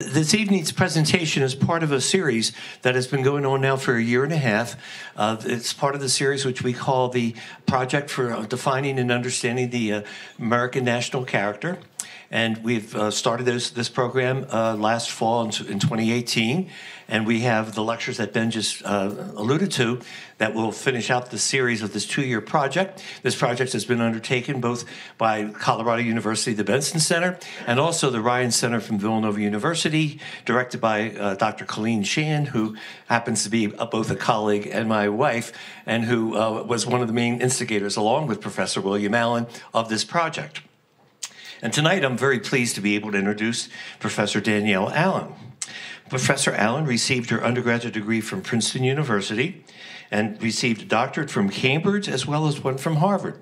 This evening's presentation is part of a series that has been going on now for a year and a half. It's part of the series which we call the Project for Defining and Understanding the American National Character. And we've started this program last fall in 2018. And we have the lectures that Ben just alluded to that will finish out the series of this 2-year project. This project has been undertaken both by Colorado University, the Benson Center, and also the Ryan Center from Villanova University, directed by Dr. Colleen Shan, who happens to be both a colleague and my wife, and who was one of the main instigators, along with Professor William Allen, of this project. And tonight, I'm very pleased to be able to introduce Professor Danielle Allen. Professor Allen received her undergraduate degree from Princeton University and received a doctorate from Cambridge as well as one from Harvard.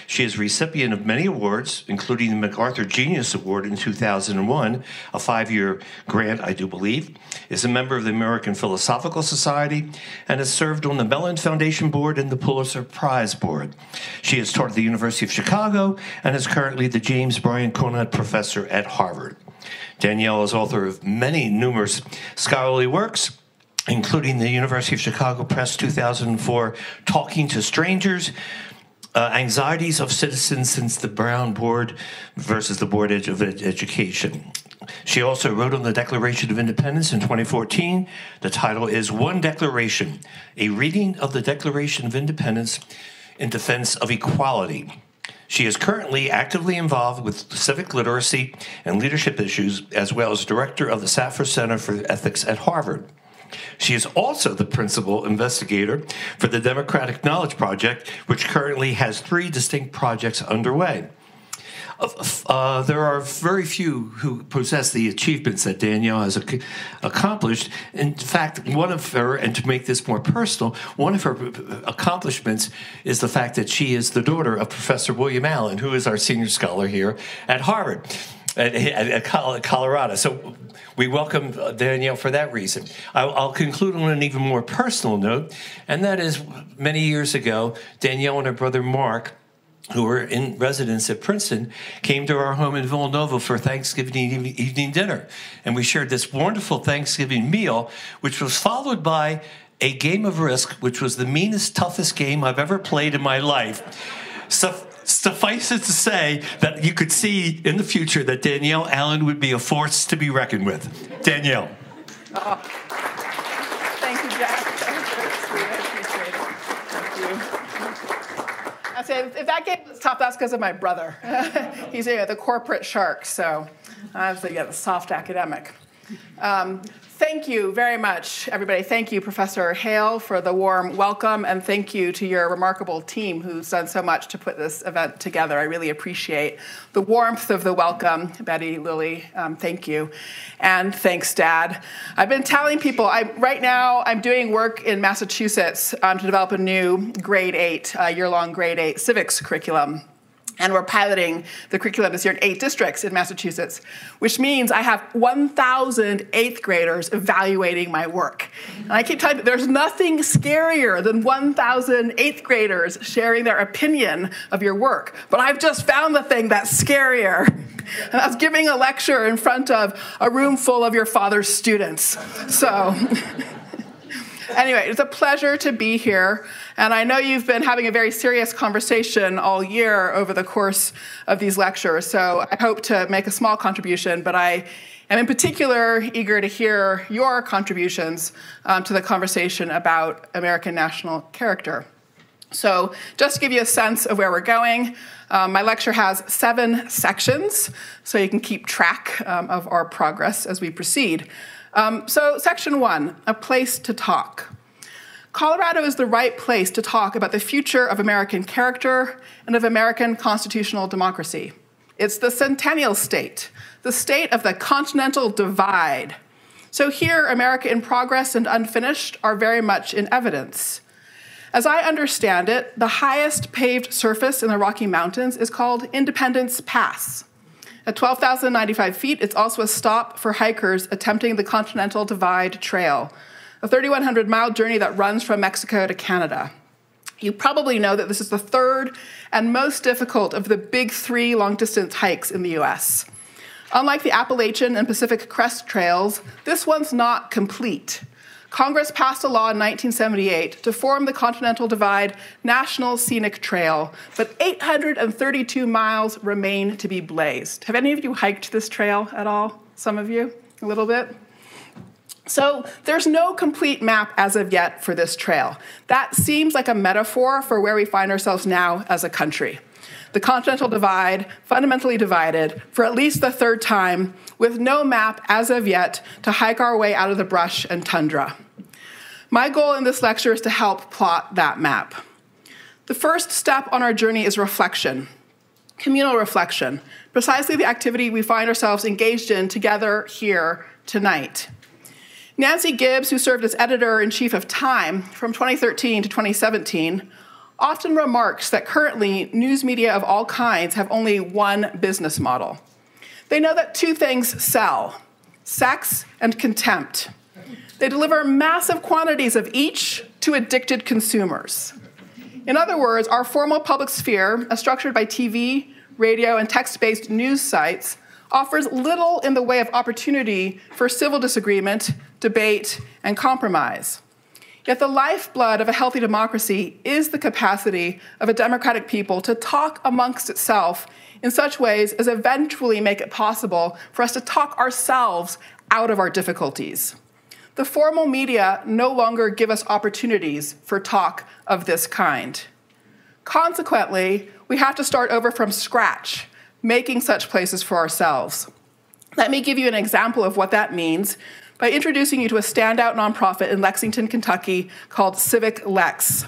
She is recipient of many awards, including the MacArthur Genius Award in 2001, a 5-year grant, I do believe, is a member of the American Philosophical Society, and has served on the Mellon Foundation Board and the Pulitzer Prize Board. She has taught at the University of Chicago and is currently the James Bryant Conant Professor at Harvard. Danielle is author of many numerous scholarly works, including the University of Chicago Press 2004 Talking to Strangers, Anxieties of Citizens Since the Brown Board versus the Board of Education. She also wrote on the Declaration of Independence in 2014. The title is One Declaration, a reading of the Declaration of Independence in defense of equality. She is currently actively involved with civic literacy and leadership issues, as well as director of the Saffer Center for Ethics at Harvard. She is also the principal investigator for the Democratic Knowledge Project, which currently has 3 distinct projects underway. There are very few who possess the achievements that Danielle has accomplished. In fact, one of her, and to make this more personal, one of her accomplishments is the fact that she is the daughter of Professor William Allen, who is our senior scholar here at Harvard, at Colorado. So we welcome Danielle for that reason. I'll conclude on an even more personal note, and that is many years ago, Danielle and her brother Mark, who were in residence at Princeton, came to our home in Villanova for Thanksgiving evening dinner. And we shared this wonderful Thanksgiving meal, which was followed by a game of Risk, which was the meanest, toughest game I've ever played in my life. Suffice it to say that you could see in the future that Danielle Allen would be a force to be reckoned with. Danielle. Oh. Thank you, Jack. I appreciate it. Thank you. I say, if that game was tough, that's because of my brother. He's the corporate shark, so I was the soft academic. Thank you very much, everybody. Thank you, Professor Hale, for the warm welcome, and thank you to your remarkable team who's done so much to put this event together. I really appreciate the warmth of the welcome. Betty, Lily, thank you. And thanks, Dad. I've been telling people, right now I'm doing work in Massachusetts to develop a new grade 8, year-long grade 8 civics curriculum. And we're piloting the curriculum this year in 8 districts in Massachusetts, which means I have 1,000 8th graders evaluating my work. And I keep telling you, there's nothing scarier than 1,000 8th graders sharing their opinion of your work. But I've just found the thing that's scarier. And that's giving a lecture in front of a room full of your father's students. So anyway, it's a pleasure to be here. And I know you've been having a very serious conversation all year over the course of these lectures, so I hope to make a small contribution, but I am in particular eager to hear your contributions to the conversation about American national character. So just to give you a sense of where we're going, my lecture has 7 sections, so you can keep track of our progress as we proceed. So section 1, a place to talk. Colorado is the right place to talk about the future of American character and of American constitutional democracy. It's the centennial state, the state of the continental divide. So here, America in progress and unfinished are very much in evidence. As I understand it, the highest paved surface in the Rocky Mountains is called Independence Pass. At 12,095 feet, it's also a stop for hikers attempting the Continental Divide Trail, a 3,100-mile journey that runs from Mexico to Canada. You probably know that this is the 3rd and most difficult of the big 3 long-distance hikes in the U.S. Unlike the Appalachian and Pacific Crest Trails, this one's not complete. Congress passed a law in 1978 to form the Continental Divide National Scenic Trail, but 832 miles remain to be blazed. Have any of you hiked this trail at all? Some of you? A little bit? So there's no complete map as of yet for this trail. That seems like a metaphor for where we find ourselves now as a country. The Continental Divide, fundamentally divided for at least the third time, with no map as of yet to hike our way out of the brush and tundra. My goal in this lecture is to help plot that map. The first step on our journey is reflection, communal reflection, precisely the activity we find ourselves engaged in together here tonight. Nancy Gibbs, who served as editor-in-chief of Time from 2013 to 2017, often remarks that currently news media of all kinds have only one business model. They know that two things sell: sex and contempt. They deliver massive quantities of each to addicted consumers. In other words, our formal public sphere, as structured by TV, radio, and text-based news sites, offers little in the way of opportunity for civil disagreement, debate, and compromise. Yet the lifeblood of a healthy democracy is the capacity of a democratic people to talk amongst itself in such ways as eventually make it possible for us to talk ourselves out of our difficulties. The formal media no longer give us opportunities for talk of this kind. Consequently, we have to start over from scratch, making such places for ourselves. Let me give you an example of what that means by introducing you to a standout nonprofit in Lexington, Kentucky called Civic Lex.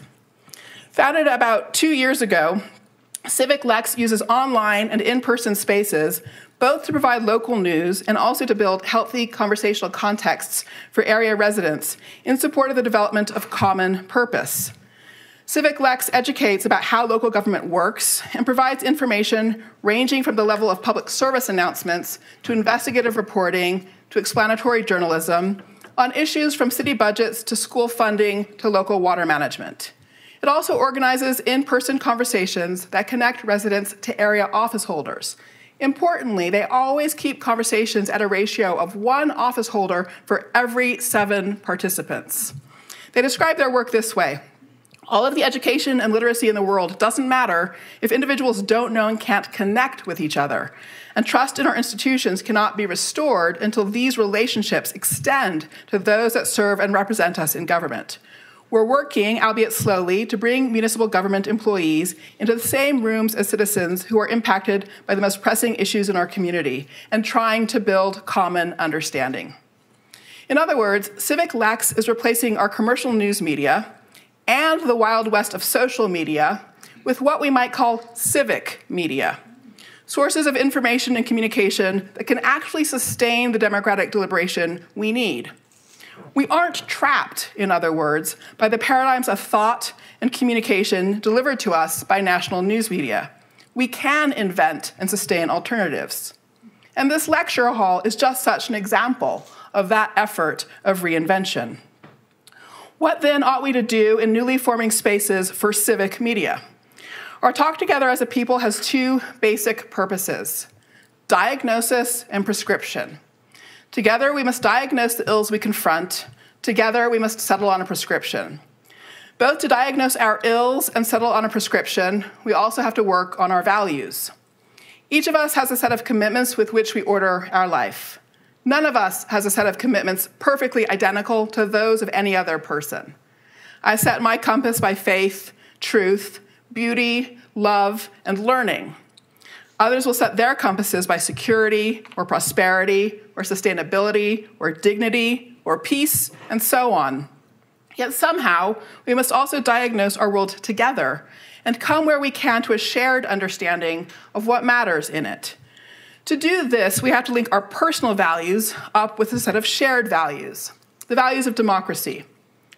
Founded about 2 years ago, Civic Lex uses online and in-person spaces both to provide local news and also to build healthy conversational contexts for area residents in support of the development of common purpose. Civic Lex educates about how local government works and provides information ranging from the level of public service announcements to investigative reporting to explanatory journalism on issues from city budgets to school funding to local water management. It also organizes in-person conversations that connect residents to area office holders. Importantly, they always keep conversations at a ratio of 1 office holder for every 7 participants. They describe their work this way: all of the education and literacy in the world doesn't matter if individuals don't know and can't connect with each other. And trust in our institutions cannot be restored until these relationships extend to those that serve and represent us in government. We're working, albeit slowly, to bring municipal government employees into the same rooms as citizens who are impacted by the most pressing issues in our community and trying to build common understanding. In other words, Civic Lex is replacing our commercial news media and the Wild West of social media with what we might call civic media, sources of information and communication that can actually sustain the democratic deliberation we need. We aren't trapped, in other words, by the paradigms of thought and communication delivered to us by national news media. We can invent and sustain alternatives. And this lecture hall is just such an example of that effort of reinvention. What then ought we to do in newly forming spaces for civic media? Our talk together as a people has 2 basic purposes: diagnosis and prescription. Together, we must diagnose the ills we confront. Together, we must settle on a prescription. Both to diagnose our ills and settle on a prescription, we also have to work on our values. Each of us has a set of commitments with which we order our life. None of us has a set of commitments perfectly identical to those of any other person. I set my compass by faith, truth, beauty, love, and learning. Others will set their compasses by security, or prosperity, or sustainability, or dignity, or peace, and so on. Yet somehow, we must also diagnose our world together and come where we can to a shared understanding of what matters in it. To do this, we have to link our personal values up with a set of shared values, the values of democracy,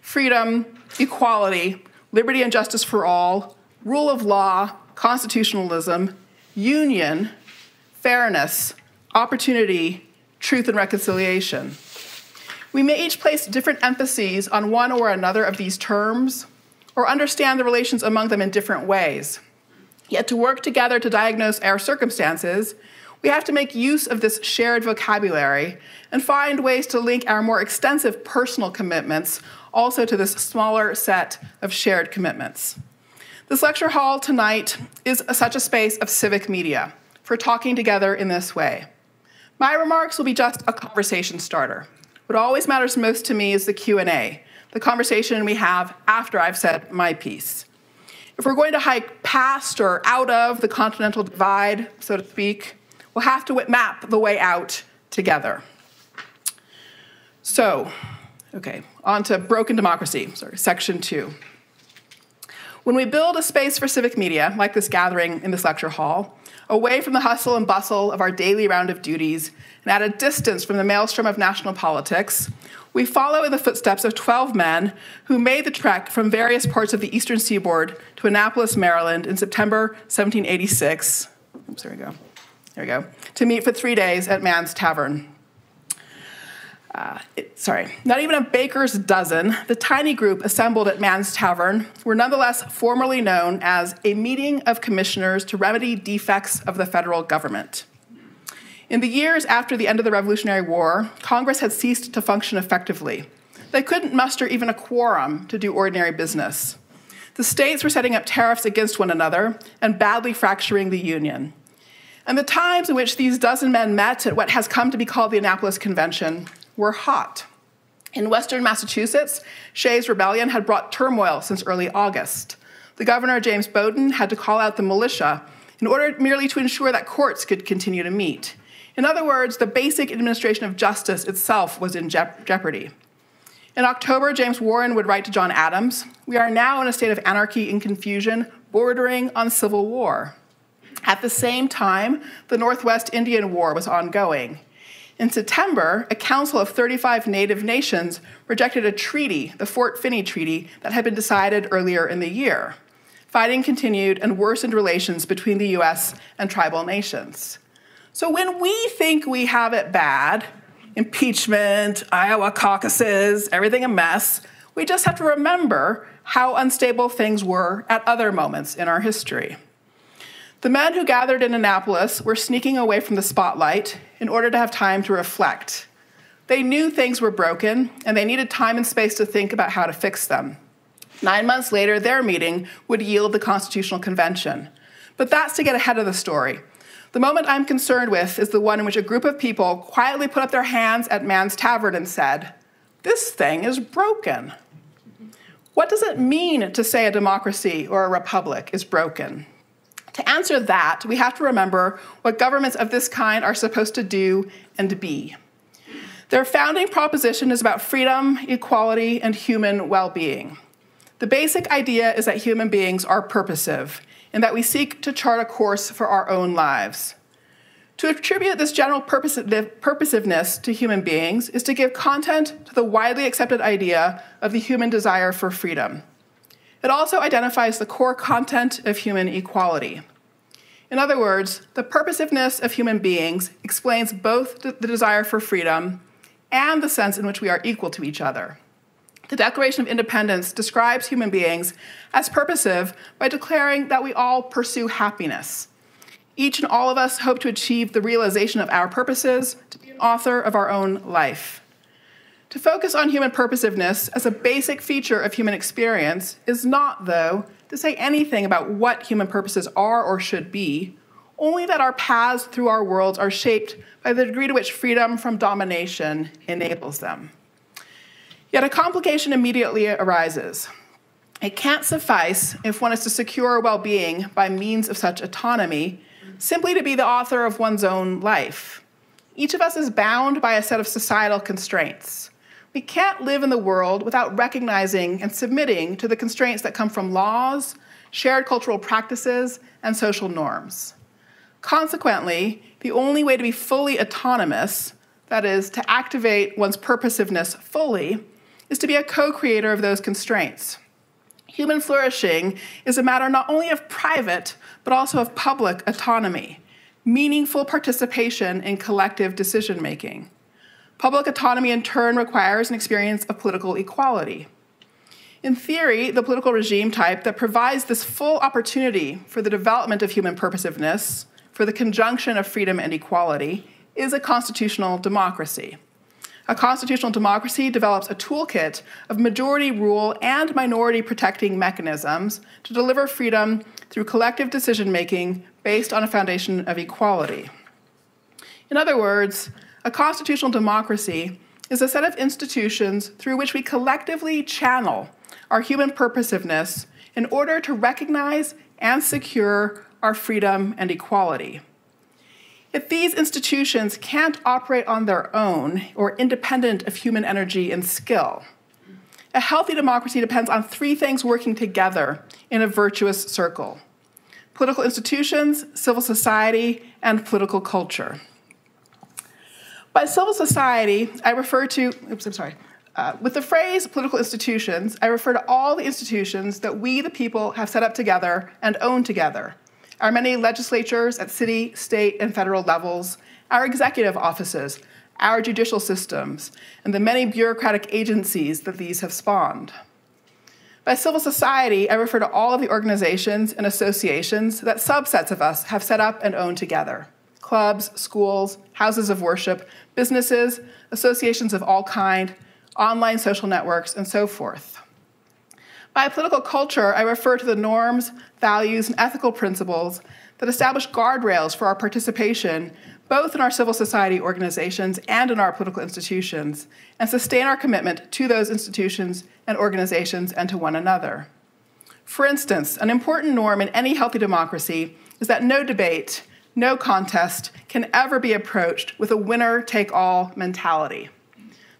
freedom, equality, liberty and justice for all, rule of law, constitutionalism, union, fairness, opportunity, truth, and reconciliation. We may each place different emphases on one or another of these terms, or understand the relations among them in different ways. Yet to work together to diagnose our circumstances, we have to make use of this shared vocabulary and find ways to link our more extensive personal commitments also to this smaller set of shared commitments. This lecture hall tonight is such a space of civic media for talking together in this way. My remarks will be just a conversation starter. What always matters most to me is the Q&A, the conversation we have after I've said my piece. If we're going to hike past or out of the continental divide, so to speak, we'll have to map the way out together. So, okay, on to broken democracy, section 2. When we build a space for civic media, like this gathering in this lecture hall, away from the hustle and bustle of our daily round of duties, and at a distance from the maelstrom of national politics, we follow in the footsteps of 12 men who made the trek from various parts of the eastern seaboard to Annapolis, Maryland in September 1786. Oops, there we go, to meet for 3 days at Mann's Tavern. Not even a baker's dozen, the tiny group assembled at Mann's Tavern were nonetheless formally known as a meeting of commissioners to remedy defects of the federal government. In the years after the end of the Revolutionary War, Congress had ceased to function effectively. They couldn't muster even a quorum to do ordinary business. The states were setting up tariffs against one another and badly fracturing the Union. And the times in which these dozen men met at what has come to be called the Annapolis Convention were hot. In western Massachusetts, Shays' rebellion had brought turmoil since early August. The governor, James Bowdoin, had to call out the militia in order merely to ensure that courts could continue to meet. In other words, the basic administration of justice itself was in jeopardy. In October, James Warren would write to John Adams, "We are now in a state of anarchy and confusion bordering on civil war." At the same time, the Northwest Indian War was ongoing. In September, a council of 35 native nations rejected a treaty, the Fort Finney Treaty, that had been decided earlier in the year. Fighting continued and worsened relations between the U.S. and tribal nations. So when we think we have it bad, impeachment, Iowa caucuses, everything a mess, we just have to remember how unstable things were at other moments in our history. The men who gathered in Annapolis were sneaking away from the spotlight in order to have time to reflect. They knew things were broken, and they needed time and space to think about how to fix them. 9 months later, their meeting would yield the Constitutional Convention. But that's to get ahead of the story. The moment I'm concerned with is the one in which a group of people quietly put up their hands at Mann's Tavern and said, "This thing is broken." What does it mean to say a democracy or a republic is broken? To answer that, we have to remember what governments of this kind are supposed to do and be. Their founding proposition is about freedom, equality, and human well-being. The basic idea is that human beings are purposive, and that we seek to chart a course for our own lives. To attribute this general purposiveness to human beings is to give content to the widely accepted idea of the human desire for freedom. It also identifies the core content of human equality. In other words, the purposiveness of human beings explains both the desire for freedom and the sense in which we are equal to each other. The Declaration of Independence describes human beings as purposive by declaring that we all pursue happiness. Each and all of us hope to achieve the realization of our purposes, to be an author of our own life. To focus on human purposiveness as a basic feature of human experience is not, though, to say anything about what human purposes are or should be, only that our paths through our worlds are shaped by the degree to which freedom from domination enables them. Yet a complication immediately arises. It can't suffice, if one is to secure well-being by means of such autonomy, simply to be the author of one's own life. Each of us is bound by a set of societal constraints. We can't live in the world without recognizing and submitting to the constraints that come from laws, shared cultural practices, and social norms. Consequently, the only way to be fully autonomous, that is, to activate one's purposiveness fully, is to be a co-creator of those constraints. Human flourishing is a matter not only of private, but also of public autonomy, meaningful participation in collective decision-making. Public autonomy, in turn, requires an experience of political equality. In theory, the political regime type that provides this full opportunity for the development of human purposiveness, for the conjunction of freedom and equality is a constitutional democracy. A constitutional democracy develops a toolkit of majority rule and minority protecting mechanisms to deliver freedom through collective decision-making based on a foundation of equality. In other words, a constitutional democracy is a set of institutions through which we collectively channel our human purposiveness in order to recognize and secure our freedom and equality. If these institutions can't operate on their own or independent of human energy and skill, a healthy democracy depends on three things working together in a virtuous circle: political institutions, civil society, and political culture. By civil society, I refer to, with the phrase political institutions, I refer to all the institutions that we, the people, have set up together and own together. Our many legislatures at city, state, and federal levels, our executive offices, our judicial systems, and the many bureaucratic agencies that these have spawned. By civil society, I refer to all of the organizations and associations that subsets of us have set up and own together: clubs, schools, houses of worship, businesses, associations of all kind, online social networks, and so forth. By political culture, I refer to the norms, values, and ethical principles that establish guardrails for our participation, both in our civil society organizations and in our political institutions, and sustain our commitment to those institutions and organizations and to one another. For instance, an important norm in any healthy democracy is that no debate, no contest can ever be approached with a winner-take-all mentality.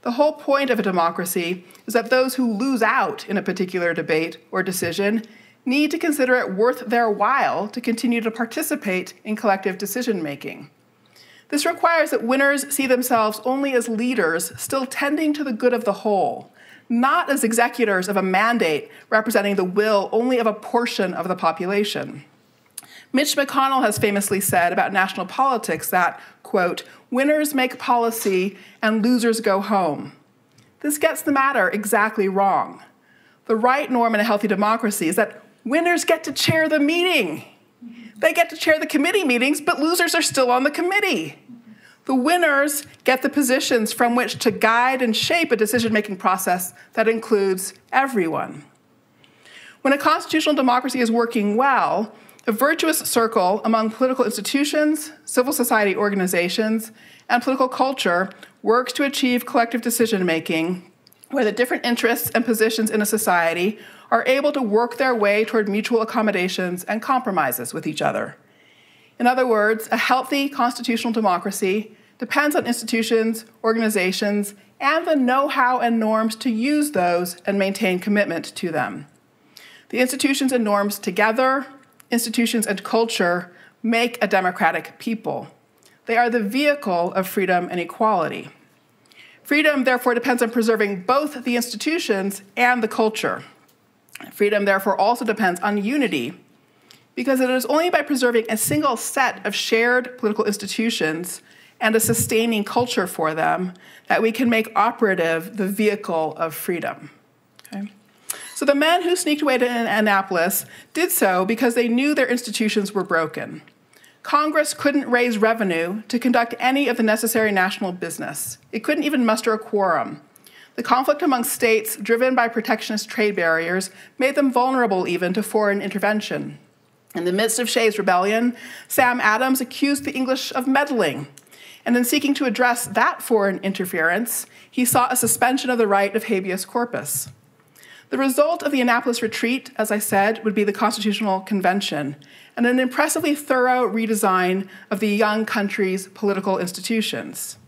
The whole point of a democracy is that those who lose out in a particular debate or decision need to consider it worth their while to continue to participate in collective decision-making. This requires that winners see themselves only as leaders still tending to the good of the whole, not as executors of a mandate representing the will only of a portion of the population. Mitch McConnell has famously said about national politics that, quote, "Winners make policy and losers go home." This gets the matter exactly wrong. The right norm in a healthy democracy is that winners get to chair the meeting. They get to chair the committee meetings, but losers are still on the committee. The winners get the positions from which to guide and shape a decision-making process that includes everyone. When a constitutional democracy is working well, a virtuous circle among political institutions, civil society organizations, and political culture works to achieve collective decision-making where the different interests and positions in a society are able to work their way toward mutual accommodations and compromises with each other. In other words, a healthy constitutional democracy depends on institutions, organizations, and the know-how and norms to use those and maintain commitment to them. The institutions and norms together, institutions and culture, make a democratic people. They are the vehicle of freedom and equality. Freedom, therefore, depends on preserving both the institutions and the culture. Freedom, therefore, also depends on unity, because it is only by preserving a single set of shared political institutions and a sustaining culture for them that we can make operative the vehicle of freedom. Okay? So the men who sneaked away to Annapolis did so because they knew their institutions were broken. Congress couldn't raise revenue to conduct any of the necessary national business. It couldn't even muster a quorum. The conflict among states, driven by protectionist trade barriers, made them vulnerable even to foreign intervention. In the midst of Shays' rebellion, Sam Adams accused the English of meddling. And in seeking to address that foreign interference, he sought a suspension of the right of habeas corpus. The result of the Annapolis retreat, as I said, would be the Constitutional Convention and an impressively thorough redesign of the young country's political institutions.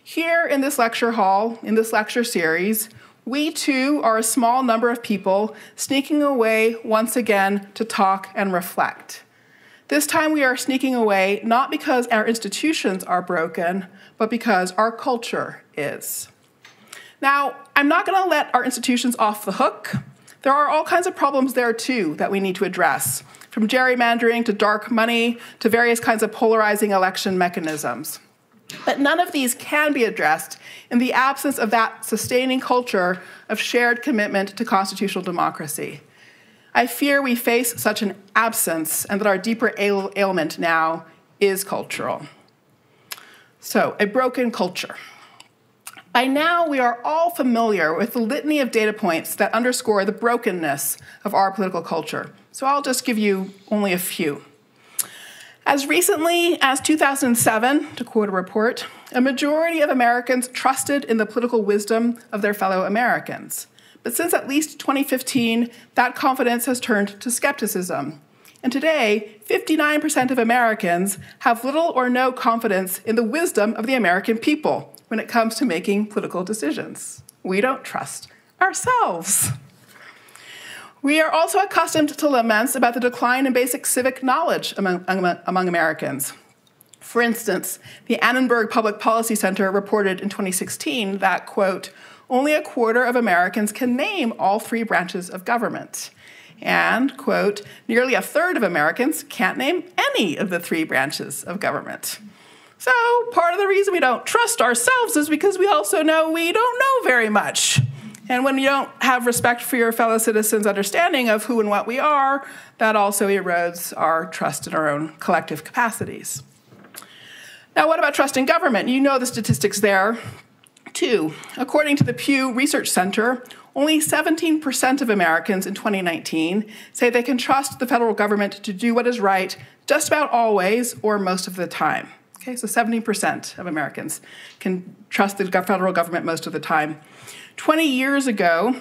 Here in this lecture hall, in this lecture series, we too are a small number of people sneaking away once again to talk and reflect. This time we are sneaking away not because our institutions are broken, but because our culture is. Now, I'm not going to let our institutions off the hook. There are all kinds of problems there too that we need to address, from gerrymandering to dark money to various kinds of polarizing election mechanisms. But none of these can be addressed in the absence of that sustaining culture of shared commitment to constitutional democracy. I fear we face such an absence and that our deeper ailment now is cultural. So, a broken culture. By now, we are all familiar with the litany of data points that underscore the brokenness of our political culture. So I'll just give you only a few. As recently as 2007, to quote a report, a majority of Americans trusted in the political wisdom of their fellow Americans. But since at least 2015, that confidence has turned to skepticism. And today, 59% of Americans have little or no confidence in the wisdom of the American people when it comes to making political decisions. We don't trust ourselves. We are also accustomed to laments about the decline in basic civic knowledge among Americans. For instance, the Annenberg Public Policy Center reported in 2016 that, quote, only a quarter of Americans can name all three branches of government. And, quote, nearly a third of Americans can't name any of the three branches of government. So part of the reason we don't trust ourselves is because we also know we don't know very much. And when you don't have respect for your fellow citizens' understanding of who and what we are, that also erodes our trust in our own collective capacities. Now, what about trust in government? You know the statistics there, too. According to the Pew Research Center, only 17% of Americans in 2019 say they can trust the federal government to do what is right just about always or most of the time. Okay, so 70% of Americans can trust the federal government most of the time. 20 years ago,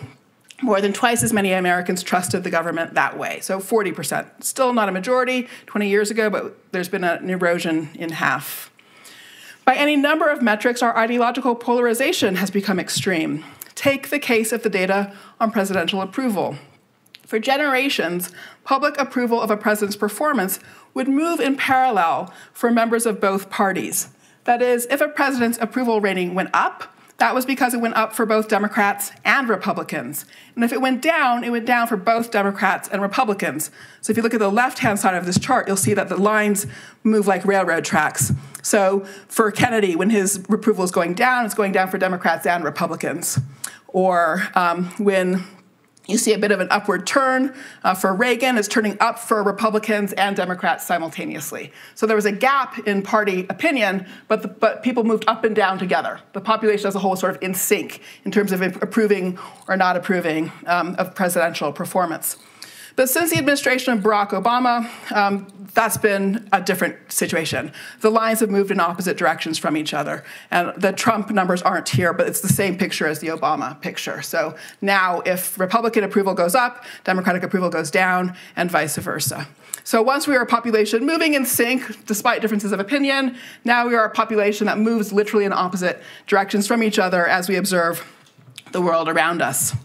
more than twice as many Americans trusted the government that way, so 40%. Still not a majority 20 years ago, but there's been an erosion in half. By any number of metrics, our ideological polarization has become extreme. Take the case of the data on presidential approval. For generations, public approval of a president's performance would move in parallel for members of both parties. That is, if a president's approval rating went up, that was because it went up for both Democrats and Republicans. And if it went down for both Democrats and Republicans. So if you look at the left-hand side of this chart, you'll see that the lines move like railroad tracks. So for Kennedy, when his approval is going down, it's going down for Democrats and Republicans. Or when you see a bit of an upward turn for Reagan, it's turning up for Republicans and Democrats simultaneously. So there was a gap in party opinion, but people moved up and down together. The population as a whole was sort of in sync in terms of approving or not approving of presidential performance. But since the administration of Barack Obama, that's been a different situation. The lines have moved in opposite directions from each other. And the Trump numbers aren't here, but it's the same picture as the Obama picture. So now if Republican approval goes up, Democratic approval goes down, and vice versa. So once we are a population moving in sync, despite differences of opinion, now we are a population that moves literally in opposite directions from each other as we observe the world around us.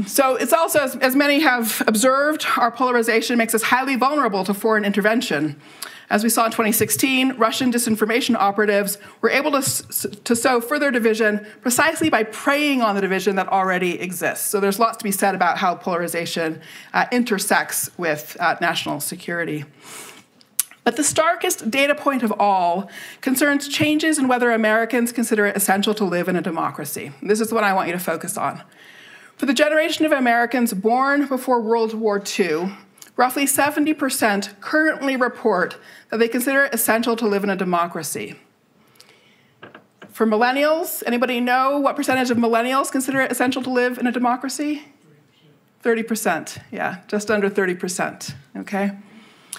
So it's also, as many have observed, our polarization makes us highly vulnerable to foreign intervention. As we saw in 2016, Russian disinformation operatives were able to sow further division precisely by preying on the division that already exists. So there's lots to be said about how polarization intersects with national security. But the starkest data point of all concerns changes in whether Americans consider it essential to live in a democracy. This is what I want you to focus on. For the generation of Americans born before World War II, roughly 70% currently report that they consider it essential to live in a democracy. For millennials, anybody know what percentage of millennials consider it essential to live in a democracy? 30%, yeah, just under 30%, okay?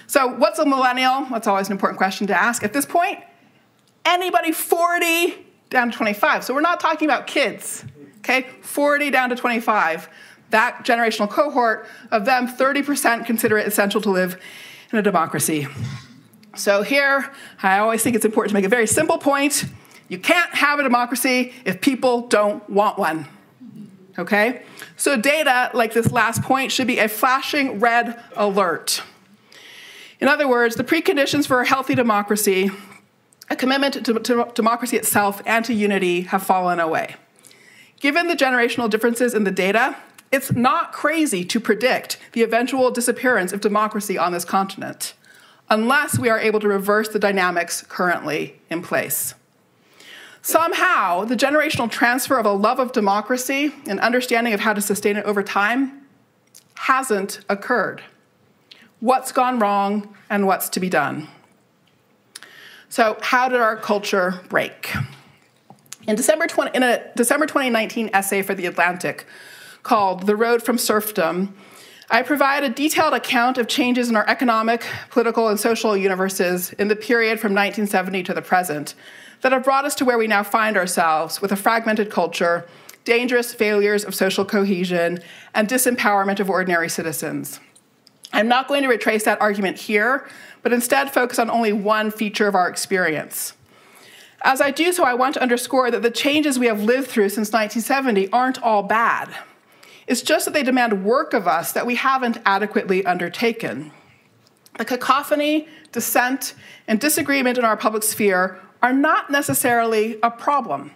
So what's a millennial? That's always an important question to ask. At this point, anybody 40 down to 25. So we're not talking about kids. Okay, 40 down to 25. That generational cohort, of them, 30% consider it essential to live in a democracy. So here, I always think it's important to make a very simple point. You can't have a democracy if people don't want one. Okay? So data, like this last point, should be a flashing red alert. In other words, the preconditions for a healthy democracy, a commitment to democracy itself and to unity, have fallen away. Given the generational differences in the data, it's not crazy to predict the eventual disappearance of democracy on this continent, unless we are able to reverse the dynamics currently in place. Somehow, the generational transfer of a love of democracy and understanding of how to sustain it over time hasn't occurred. What's gone wrong and what's to be done? So how did our culture break? In a December 2019 essay for The Atlantic called The Road from Serfdom, I provide a detailed account of changes in our economic, political, and social universes in the period from 1970 to the present that have brought us to where we now find ourselves with a fragmented culture, dangerous failures of social cohesion, and disempowerment of ordinary citizens. I'm not going to retrace that argument here, but instead focus on only one feature of our experience. As I do so, I want to underscore that the changes we have lived through since 1970 aren't all bad. It's just that they demand work of us that we haven't adequately undertaken. The cacophony, dissent, and disagreement in our public sphere are not necessarily a problem.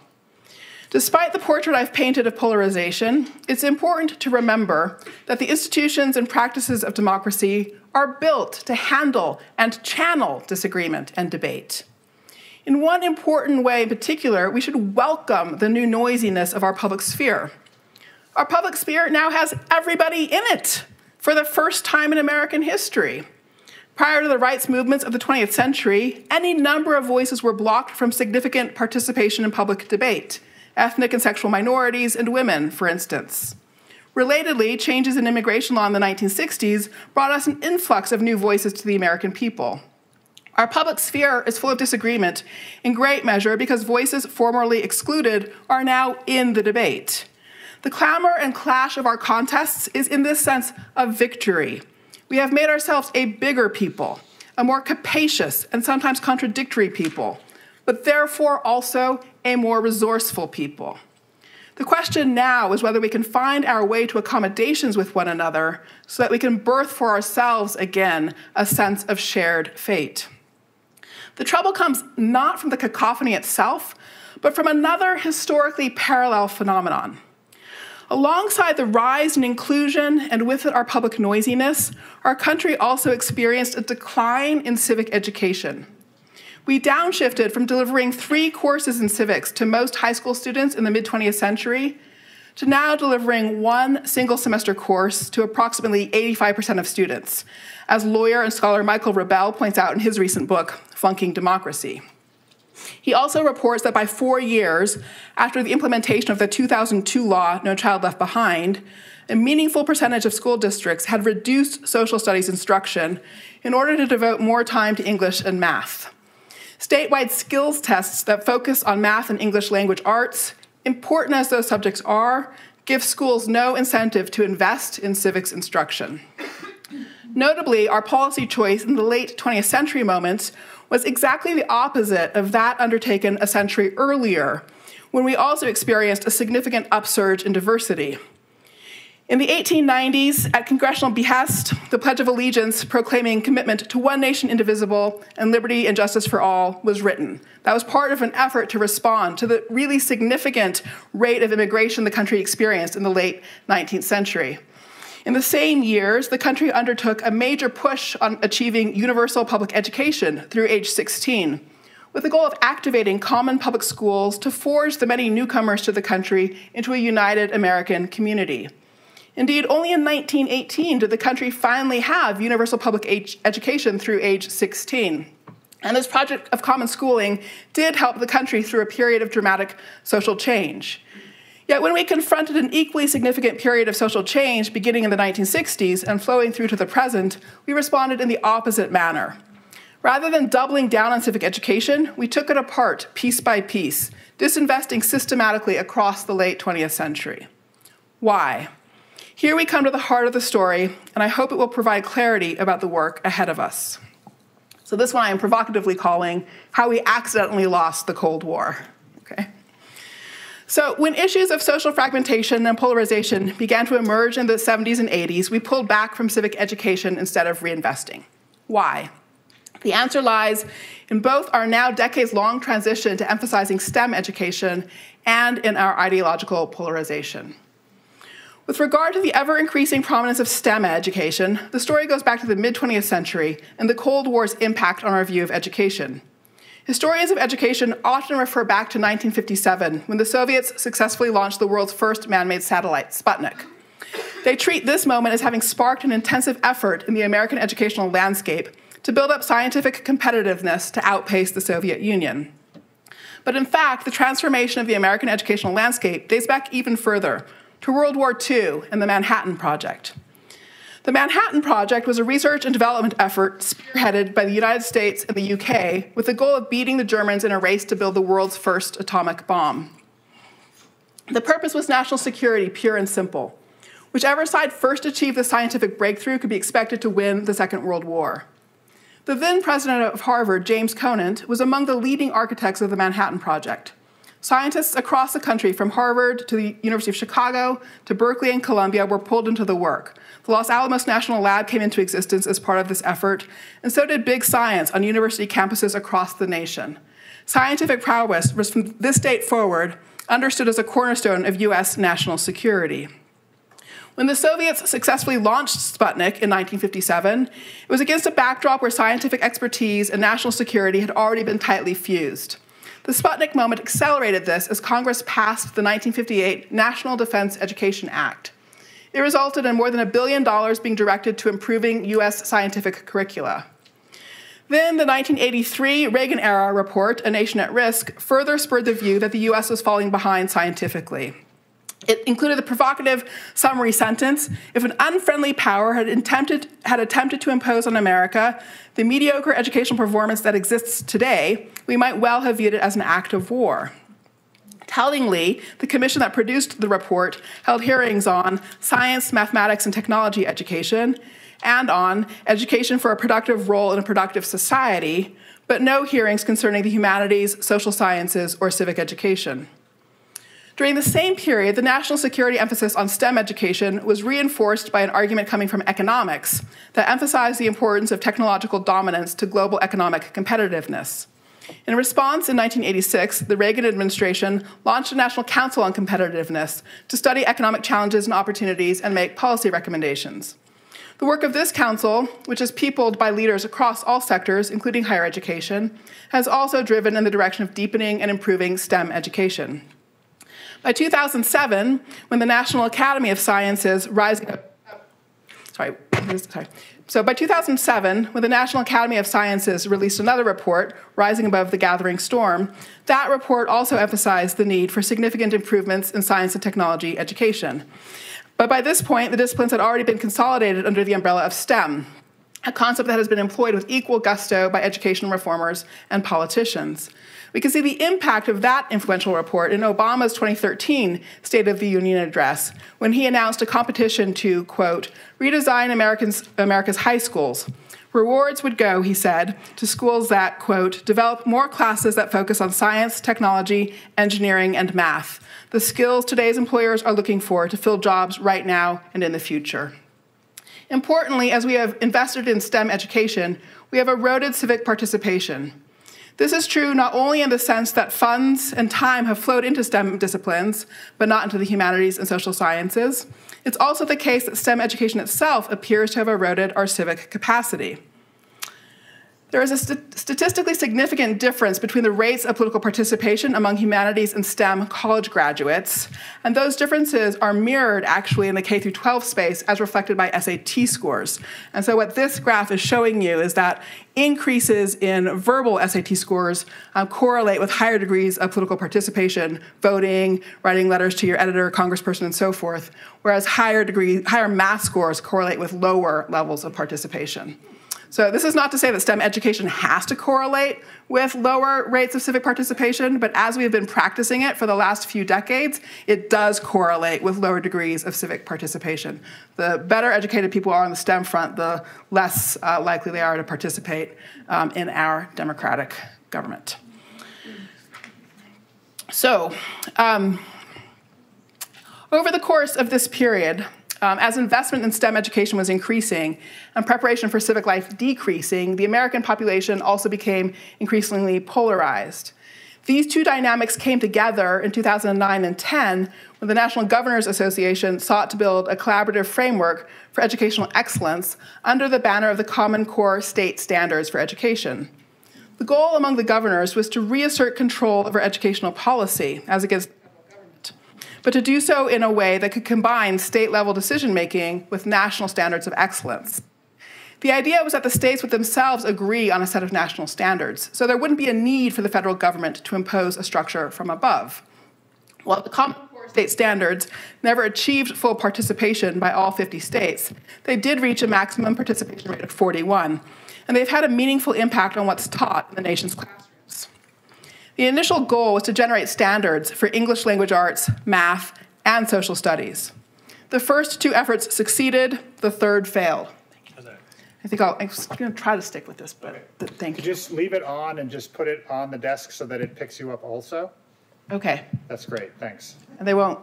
Despite the portrait I've painted of polarization, it's important to remember that the institutions and practices of democracy are built to handle and channel disagreement and debate. In one important way in particular, we should welcome the new noisiness of our public sphere. Our public sphere now has everybody in it for the first time in American history. Prior to the rights movements of the 20th century, any number of voices were blocked from significant participation in public debate, ethnic and sexual minorities and women, for instance. Relatedly, changes in immigration law in the 1960s brought us an influx of new voices to the American people. Our public sphere is full of disagreement, in great measure because voices formerly excluded are now in the debate. The clamor and clash of our contests is, in this sense, a victory. We have made ourselves a bigger people, a more capacious and sometimes contradictory people, but therefore also a more resourceful people. The question now is whether we can find our way to accommodations with one another so that we can birth for ourselves again a sense of shared fate. The trouble comes not from the cacophony itself, but from another historically parallel phenomenon. Alongside the rise in inclusion and with it our public noisiness, our country also experienced a decline in civic education. We downshifted from delivering 3 courses in civics to most high school students in the mid-20th century to now delivering 1 single semester course to approximately 85% of students, as lawyer and scholar Michael Rebell points out in his recent book, Flunking Democracy. He also reports that by 4 years after the implementation of the 2002 law, No Child Left Behind, a meaningful percentage of school districts had reduced social studies instruction in order to devote more time to English and math. Statewide skills tests that focus on math and English language arts, important as those subjects are, give schools no incentive to invest in civics instruction. Notably, our policy choice in the late 20th century moments was exactly the opposite of that undertaken a century earlier, when we also experienced a significant upsurge in diversity. In the 1890s, at congressional behest, the Pledge of Allegiance proclaiming commitment to one nation indivisible and liberty and justice for all was written. That was part of an effort to respond to the really significant rate of immigration the country experienced in the late 19th century. In the same years, the country undertook a major push on achieving universal public education through age 16, with the goal of activating common public schools to forge the many newcomers to the country into a united American community. Indeed, only in 1918 did the country finally have universal public education through age 16. And this project of common schooling did help the country through a period of dramatic social change. Yet when we confronted an equally significant period of social change beginning in the 1960s and flowing through to the present, we responded in the opposite manner. Rather than doubling down on civic education, we took it apart piece by piece, disinvesting systematically across the late 20th century. Why? Here we come to the heart of the story, and I hope it will provide clarity about the work ahead of us. So this one I am provocatively calling How We Accidentally Lost the Cold War. Okay. So when issues of social fragmentation and polarization began to emerge in the 70s and 80s, we pulled back from civic education instead of reinvesting. Why? The answer lies in both our now decades-long transition to emphasizing STEM education and in our ideological polarization. With regard to the ever-increasing prominence of STEM education, the story goes back to the mid-20th century and the Cold War's impact on our view of education. Historians of education often refer back to 1957, when the Soviets successfully launched the world's first man-made satellite, Sputnik. They treat this moment as having sparked an intensive effort in the American educational landscape to build up scientific competitiveness to outpace the Soviet Union. But in fact, the transformation of the American educational landscape dates back even further, to World War II and the Manhattan Project. The Manhattan Project was a research and development effort spearheaded by the United States and the UK with the goal of beating the Germans in a race to build the world's first atomic bomb. The purpose was national security, pure and simple. Whichever side first achieved the scientific breakthrough could be expected to win the Second World War. The then president of Harvard, James Conant, was among the leading architects of the Manhattan Project. Scientists across the country, from Harvard to the University of Chicago to Berkeley and Columbia, were pulled into the work. The Los Alamos National Lab came into existence as part of this effort, and so did big science on university campuses across the nation. Scientific prowess was from this date forward understood as a cornerstone of US national security. When the Soviets successfully launched Sputnik in 1957, it was against a backdrop where scientific expertise and national security had already been tightly fused. The Sputnik moment accelerated this as Congress passed the 1958 National Defense Education Act. It resulted in more than $1 billion being directed to improving US scientific curricula. Then the 1983 Reagan-era report, A Nation at Risk, further spurred the view that the US was falling behind scientifically. It included the provocative summary sentence: if an unfriendly power had attempted to impose on America the mediocre educational performance that exists today, we might well have viewed it as an act of war. Tellingly, the commission that produced the report held hearings on science, mathematics, and technology education, and on education for a productive role in a productive society, but no hearings concerning the humanities, social sciences, or civic education. During the same period, the national security emphasis on STEM education was reinforced by an argument coming from economics that emphasized the importance of technological dominance to global economic competitiveness. In response, in 1986, the Reagan administration launched a National Council on Competitiveness to study economic challenges and opportunities and make policy recommendations. The work of this council, which is peopled by leaders across all sectors, including higher education, has also driven in the direction of deepening and improving STEM education. By 2007, when the National Academy of Sciences by 2007, when the National Academy of Sciences released another report, Rising Above the Gathering Storm, that report also emphasized the need for significant improvements in science and technology education. But by this point, the disciplines had already been consolidated under the umbrella of STEM, a concept that has been employed with equal gusto by education reformers and politicians. We can see the impact of that influential report in Obama's 2013 State of the Union address, when he announced a competition to, quote, redesign America's high schools. Rewards would go, he said, to schools that, quote, develop more classes that focus on science, technology, engineering, and math, the skills today's employers are looking for to fill jobs right now and in the future. Importantly, as we have invested in STEM education, we have eroded civic participation. This is true not only in the sense that funds and time have flowed into STEM disciplines, but not into the humanities and social sciences. It's also the case that STEM education itself appears to have eroded our civic capacity. There is a statistically significant difference between the rates of political participation among humanities and STEM college graduates, and those differences are mirrored actually in the K-12 space as reflected by SAT scores. And so what this graph is showing you is that increases in verbal SAT scores correlate with higher degrees of political participation, voting, writing letters to your editor, congressperson, and so forth, whereas higher math scores correlate with lower levels of participation. So this is not to say that STEM education has to correlate with lower rates of civic participation, but as we have been practicing it for the last few decades, it does correlate with lower degrees of civic participation. The better educated people are on the STEM front, the less likely they are to participate in our democratic government. So, over the course of this period, as investment in STEM education was increasing and preparation for civic life decreasing, the American population also became increasingly polarized. These two dynamics came together in 2009 and 10 when the National Governors Association sought to build a collaborative framework for educational excellence under the banner of the Common Core State Standards for Education. The goal among the governors was to reassert control over educational policy as against but to do so in a way that could combine state-level decision-making with national standards of excellence. The idea was that the states would themselves agree on a set of national standards, so there wouldn't be a need for the federal government to impose a structure from above. While the Common Core State Standards never achieved full participation by all 50 states, they did reach a maximum participation rate of 41, and they've had a meaningful impact on what's taught in the nation's classrooms. The initial goal was to generate standards for English language arts, math, and social studies. The first two efforts succeeded, the third failed. I think I'm going to try to stick with this, but thank you. Just leave it on and just put it on the desk so that it picks you up also. Okay. That's great, thanks. And they won't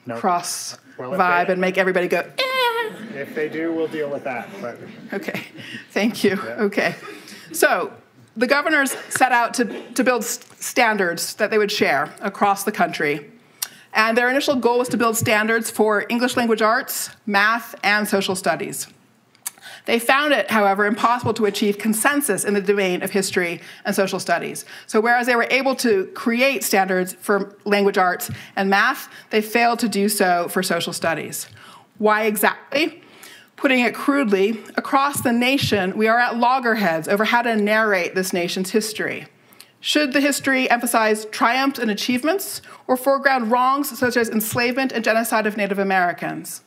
vibe and make everybody go, eh. If they do, we'll deal with that. But. Okay, thank you. Yeah. Okay. So the governors set out to build standards that they would share across the country. And their initial goal was to build standards for English language arts, math, and social studies. They found it, however, impossible to achieve consensus in the domain of history and social studies. So whereas they were able to create standards for language arts and math, they failed to do so for social studies. Why exactly? Putting it crudely, across the nation, we are at loggerheads over how to narrate this nation's history. Should the history emphasize triumphs and achievements, or foreground wrongs such as enslavement and genocide of Native Americans?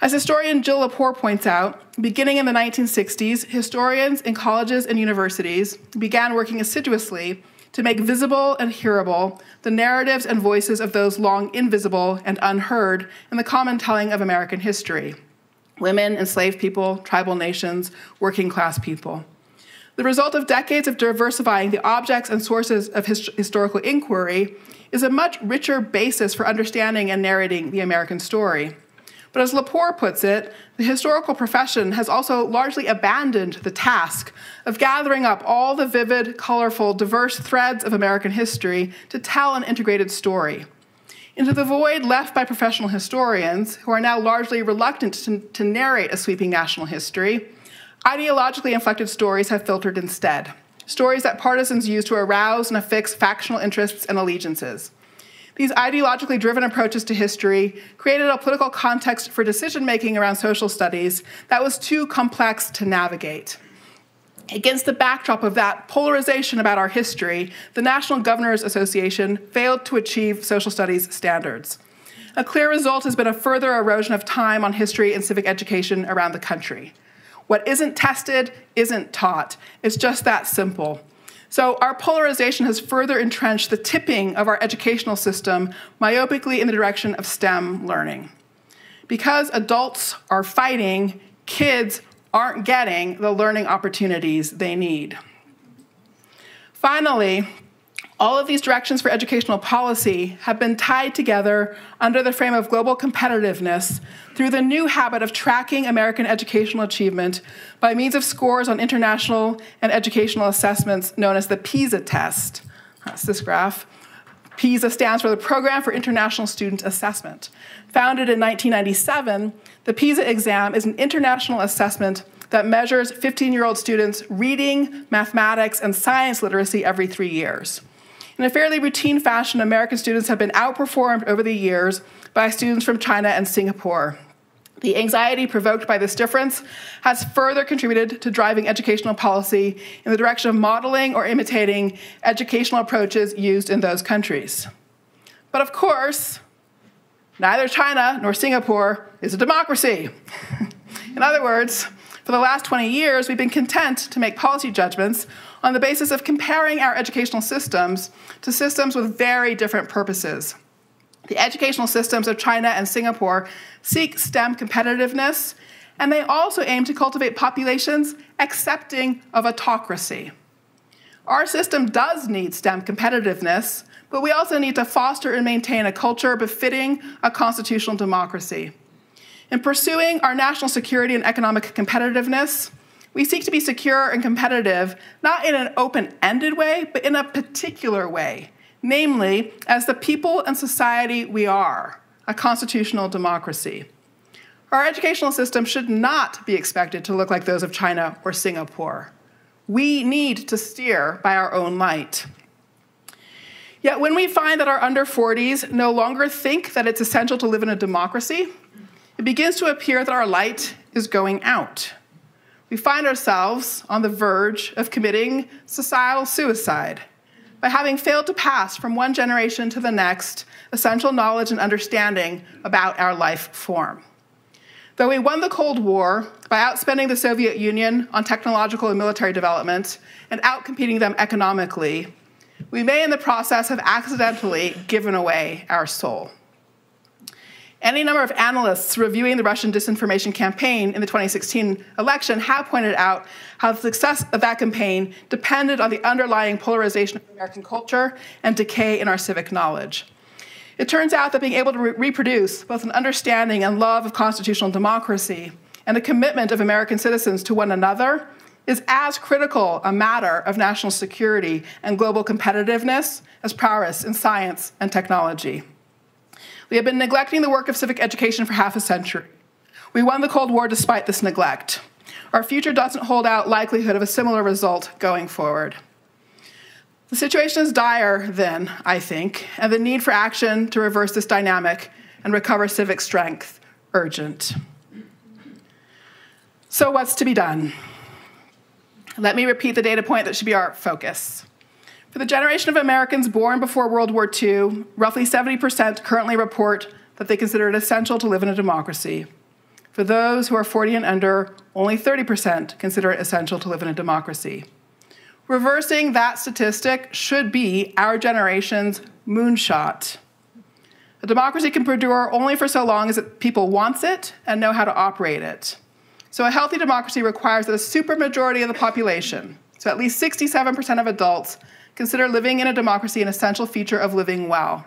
As historian Jill Lepore points out, beginning in the 1960s, historians in colleges and universities began working assiduously to make visible and hearable the narratives and voices of those long invisible and unheard in the common telling of American history: women, enslaved people, tribal nations, working class people. The result of decades of diversifying the objects and sources of historical inquiry is a much richer basis for understanding and narrating the American story. But as Lepore puts it, the historical profession has also largely abandoned the task of gathering up all the vivid, colorful, diverse threads of American history to tell an integrated story. Into the void left by professional historians, who are now largely reluctant to narrate a sweeping national history, ideologically inflected stories have filtered instead, stories that partisans use to arouse and affix factional interests and allegiances. These ideologically driven approaches to history created a political context for decision-making around social studies that was too complex to navigate. Against the backdrop of that polarization about our history, the National Governors Association failed to achieve social studies standards. A clear result has been a further erosion of time on history and civic education around the country. What isn't tested isn't taught. It's just that simple. So our polarization has further entrenched the tipping of our educational system myopically in the direction of STEM learning. Because adults are fighting, kids aren't getting the learning opportunities they need. Finally, all of these directions for educational policy have been tied together under the frame of global competitiveness through the new habit of tracking American educational achievement by means of scores on international and educational assessments known as the Pisa Test. That's this graph. PISA stands for the Program for International Student Assessment. Founded in 1997, the PISA exam is an international assessment that measures 15-year-old students' reading, mathematics, and science literacy every 3 years. In a fairly routine fashion, American students have been outperformed over the years by students from China and Singapore. The anxiety provoked by this difference has further contributed to driving educational policy in the direction of modeling or imitating educational approaches used in those countries. But of course, neither China nor Singapore is a democracy. In other words, for the last 20 years, we've been content to make policy judgments on the basis of comparing our educational systems to systems with very different purposes. The educational systems of China and Singapore seek STEM competitiveness, and they also aim to cultivate populations accepting of autocracy. Our system does need STEM competitiveness, but we also need to foster and maintain a culture befitting a constitutional democracy. In pursuing our national security and economic competitiveness, we seek to be secure and competitive, not in an open-ended way, but in a particular way, namely, as the people and society we are, a constitutional democracy. Our educational system should not be expected to look like those of China or Singapore. We need to steer by our own light. Yet when we find that our under 40s no longer think that it's essential to live in a democracy, it begins to appear that our light is going out. we find ourselves on the verge of committing societal suicide by having failed to pass from one generation to the next essential knowledge and understanding about our life form. Though we won the Cold War by outspending the Soviet Union on technological and military development and outcompeting them economically, we may in the process have accidentally given away our soul. Any number of analysts reviewing the Russian disinformation campaign in the 2016 election have pointed out how the success of that campaign depended on the underlying polarization of American culture and decay in our civic knowledge. It turns out that being able to reproduce both an understanding and love of constitutional democracy and a commitment of American citizens to one another is as critical a matter of national security and global competitiveness as prowess in science and technology. We have been neglecting the work of civic education for half a century. We won the Cold War despite this neglect. Our future doesn't hold out likelihood of a similar result going forward. The situation is dire then, I think, and the need for action to reverse this dynamic and recover civic strength urgent. So what's to be done? Let me repeat the data point that should be our focus. For the generation of Americans born before World War II, roughly 70% currently report that they consider it essential to live in a democracy. For those who are 40 and under, only 30% consider it essential to live in a democracy. Reversing that statistic should be our generation's moonshot. A democracy can perdure only for so long as people want it and know how to operate it. So a healthy democracy requires that a supermajority of the population, so at least 67% of adults, consider living in a democracy an essential feature of living well,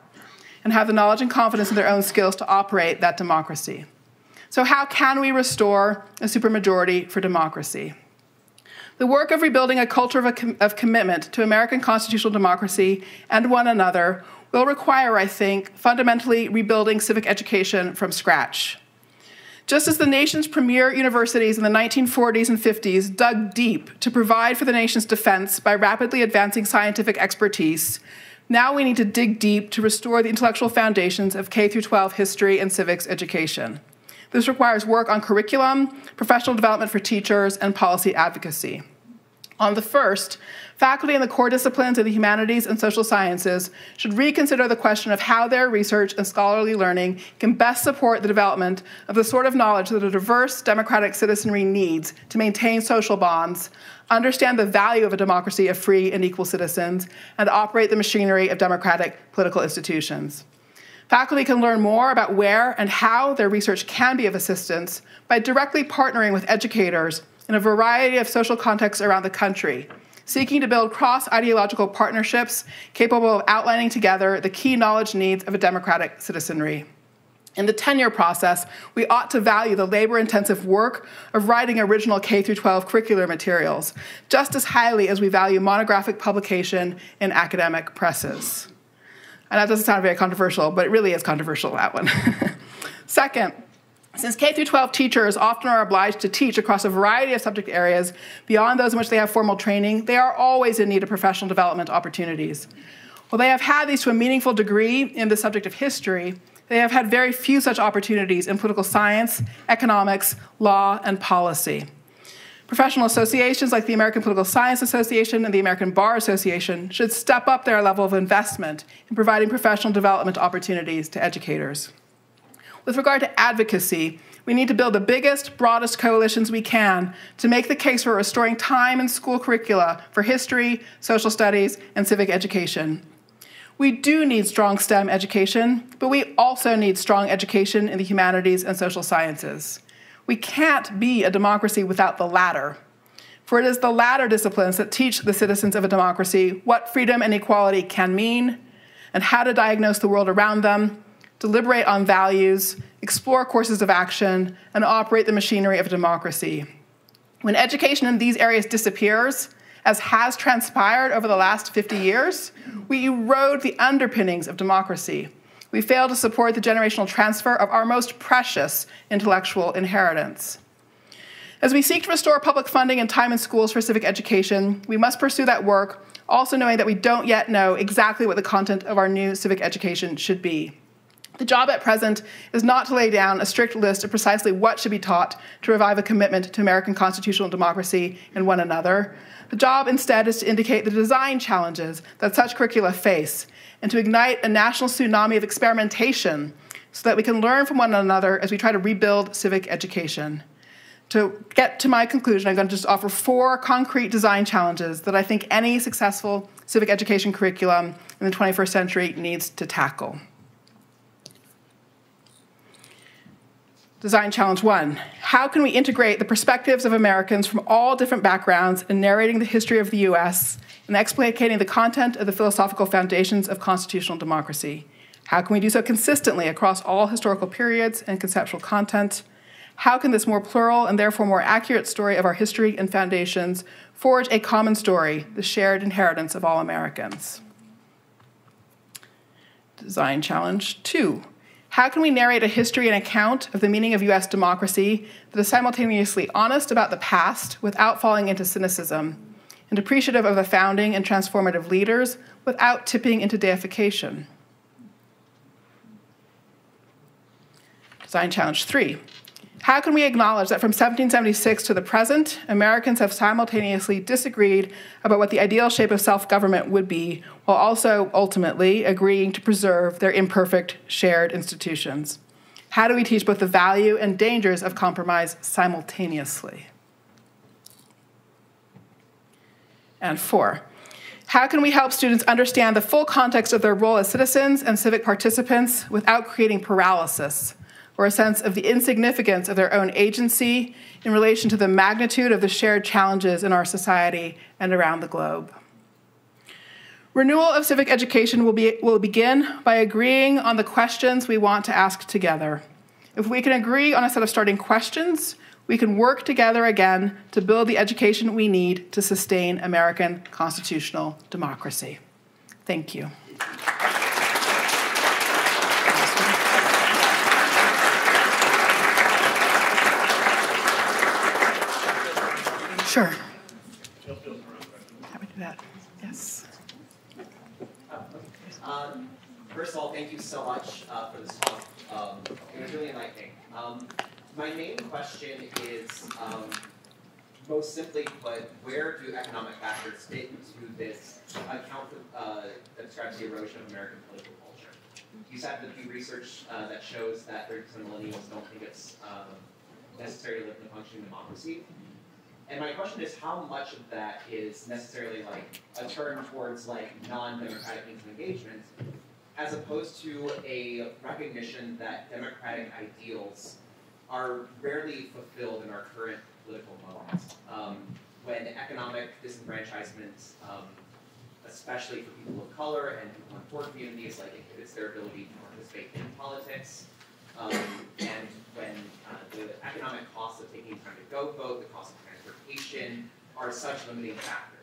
and have the knowledge and confidence in their own skills to operate that democracy. So how can we restore a supermajority for democracy? The work of rebuilding a culture of commitment to American constitutional democracy and one another will require, I think, fundamentally rebuilding civic education from scratch. Just as the nation's premier universities in the 1940s and 50s dug deep to provide for the nation's defense by rapidly advancing scientific expertise, now we need to dig deep to restore the intellectual foundations of K-12 history and civics education. This requires work on curriculum, professional development for teachers, and policy advocacy. On the first, faculty in the core disciplines of the humanities and social sciences should reconsider the question of how their research and scholarly learning can best support the development of the sort of knowledge that a diverse democratic citizenry needs to maintain social bonds, understand the value of a democracy of free and equal citizens, and operate the machinery of democratic political institutions. Faculty can learn more about where and how their research can be of assistance by directly partnering with educators in a variety of social contexts around the country, seeking to build cross-ideological partnerships capable of outlining together the key knowledge needs of a democratic citizenry. In the tenure process, we ought to value the labor-intensive work of writing original K-12 curricular materials, just as highly as we value monographic publication in academic presses. And that doesn't sound very controversial, but it really is controversial, that one. Second, since K-12 teachers often are obliged to teach across a variety of subject areas beyond those in which they have formal training, they are always in need of professional development opportunities. While they have had these to a meaningful degree in the subject of history, they have had very few such opportunities in political science, economics, law, and policy. Professional associations like the American Political Science Association and the American Bar Association should step up their level of investment in providing professional development opportunities to educators. With regard to advocacy, we need to build the biggest, broadest coalitions we can to make the case for restoring time in school curricula for history, social studies, and civic education. We do need strong STEM education, but we also need strong education in the humanities and social sciences. We can't be a democracy without the latter, for it is the latter disciplines that teach the citizens of a democracy what freedom and equality can mean, and how to diagnose the world around them, deliberate on values, explore courses of action, and operate the machinery of democracy. When education in these areas disappears, as has transpired over the last 50 years, we erode the underpinnings of democracy. We fail to support the generational transfer of our most precious intellectual inheritance. As we seek to restore public funding and time in schools for civic education, we must pursue that work, also knowing that we don't yet know exactly what the content of our new civic education should be. The job at present is not to lay down a strict list of precisely what should be taught to revive a commitment to American constitutional democracy and one another. The job instead is to indicate the design challenges that such curricula face and to ignite a national tsunami of experimentation so that we can learn from one another as we try to rebuild civic education. To get to my conclusion, I'm going to just offer 4 concrete design challenges that I think any successful civic education curriculum in the 21st century needs to tackle. Design challenge 1, how can we integrate the perspectives of Americans from all different backgrounds in narrating the history of the US and explicating the content of the philosophical foundations of constitutional democracy? How can we do so consistently across all historical periods and conceptual content? How can this more plural and therefore more accurate story of our history and foundations forge a common story, the shared inheritance of all Americans? Design challenge 2. How can we narrate a history and account of the meaning of US democracy that is simultaneously honest about the past without falling into cynicism, and appreciative of the founding and transformative leaders without tipping into deification? Design challenge 3. How can we acknowledge that from 1776 to the present, Americans have simultaneously disagreed about what the ideal shape of self-government would be, while also ultimately agreeing to preserve their imperfect shared institutions? How do we teach both the value and dangers of compromise simultaneously? And 4, how can we help students understand the full context of their role as citizens and civic participants without creating paralysis, or a sense of the insignificance of their own agency in relation to the magnitude of the shared challenges in our society and around the globe? Renewal of civic education will begin by agreeing on the questions we want to ask together. If we can agree on a set of starting questions, we can work together again to build the education we need to sustain American constitutional democracy. Thank you. Sure. Happy to do that. Yes. First of all, thank you so much for this talk. It was really enlightening. My main question is, most simply put, where do economic factors fit into this account that describes the erosion of American political culture? You cited the Pew research that shows that 30% of millennials don't think it's necessary to live in a functioning democracy. And my question is, how much of that is necessarily like a turn towards like non-democratic means of engagement, as opposed to a recognition that democratic ideals are rarely fulfilled in our current political moment. When economic disenfranchisement, especially for people of color and people in poor communities, like inhibits their ability to participate in politics, and when the economic costs of taking time to go vote, the cost of transportation, are such limiting factors.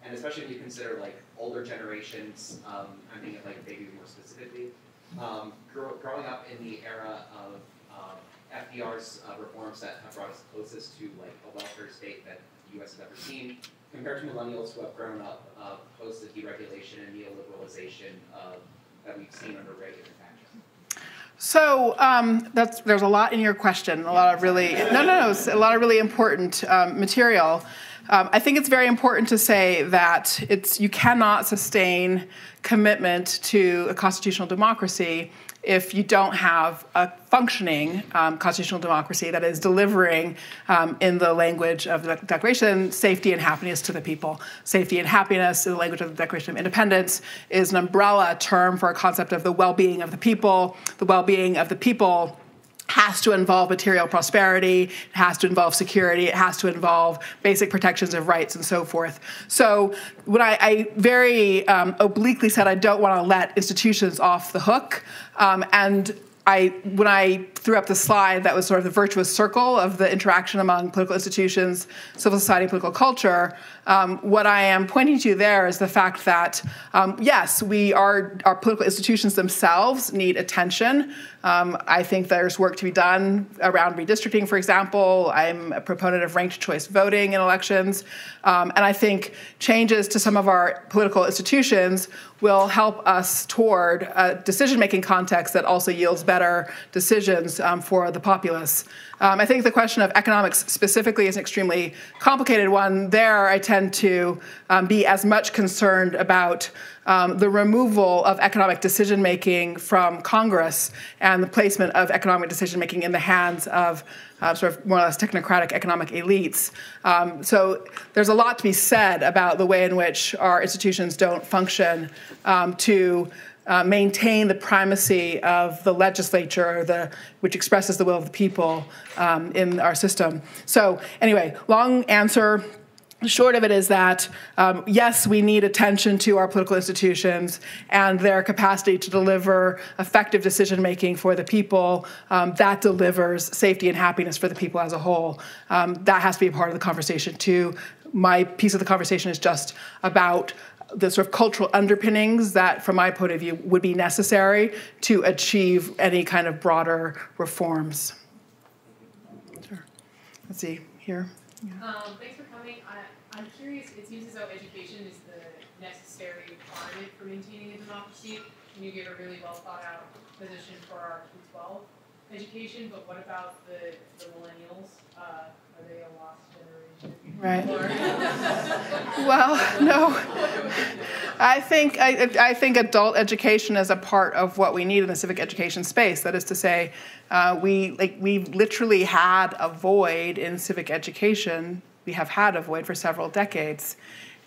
And especially when you consider like older generations, I'm thinking of like baby more specifically, growing up in the era of FDR's reforms that have brought us closest to like a welfare state that the U.S. has ever seen, compared to millennials who have grown up post the deregulation and neoliberalization that we've seen under Reagan and Thatcher. So there's a lot in your question, a lot of really a lot of really important material. I think it's very important to say that you cannot sustain commitment to a constitutional democracy if you don't have a functioning constitutional democracy that is delivering, in the language of the Declaration, safety and happiness to the people. Safety and happiness, in the language of the Declaration of Independence, is an umbrella term for a concept of the well-being of the people. The well-being of the people has to involve material prosperity, it has to involve security, it has to involve basic protections of rights and so forth. So when I very obliquely said I don't want to let institutions off the hook, and when I threw up the slide that was sort of the virtuous circle of the interaction among political institutions, civil society, political culture, what I am pointing to there is the fact that, yes, our political institutions themselves need attention, I think there's work to be done around redistricting, for example. I'm a proponent of ranked choice voting in elections. And I think changes to some of our political institutions will help us toward a decision-making context that also yields better decisions for the populace. I think the question of economics specifically is an extremely complicated one. There, I tend to be as much concerned about the removal of economic decision-making from Congress and the placement of economic decision-making in the hands of sort of more or less technocratic economic elites. So there's a lot to be said about the way in which our institutions don't function to maintain the primacy of the legislature, which expresses the will of the people in our system. So anyway, long answer. Short of it is that, yes, we need attention to our political institutions and their capacity to deliver effective decision-making for the people that delivers safety and happiness for the people as a whole. That has to be a part of the conversation, too. My piece of the conversation is just about the sort of cultural underpinnings that, from my point of view, would be necessary to achieve any kind of broader reforms. Sure. Let's see, here. Yeah. Thanks for coming. I'm curious, it seems as though education is the necessary requirement for maintaining a democracy, and you give a really well thought out position for our K-12 education, but what about the millennials? Are they a lost generation? Right. Well, no. I think adult education is a part of what we need in the civic education space. That is to say, we've literally had a void in civic education. We have had a void for several decades,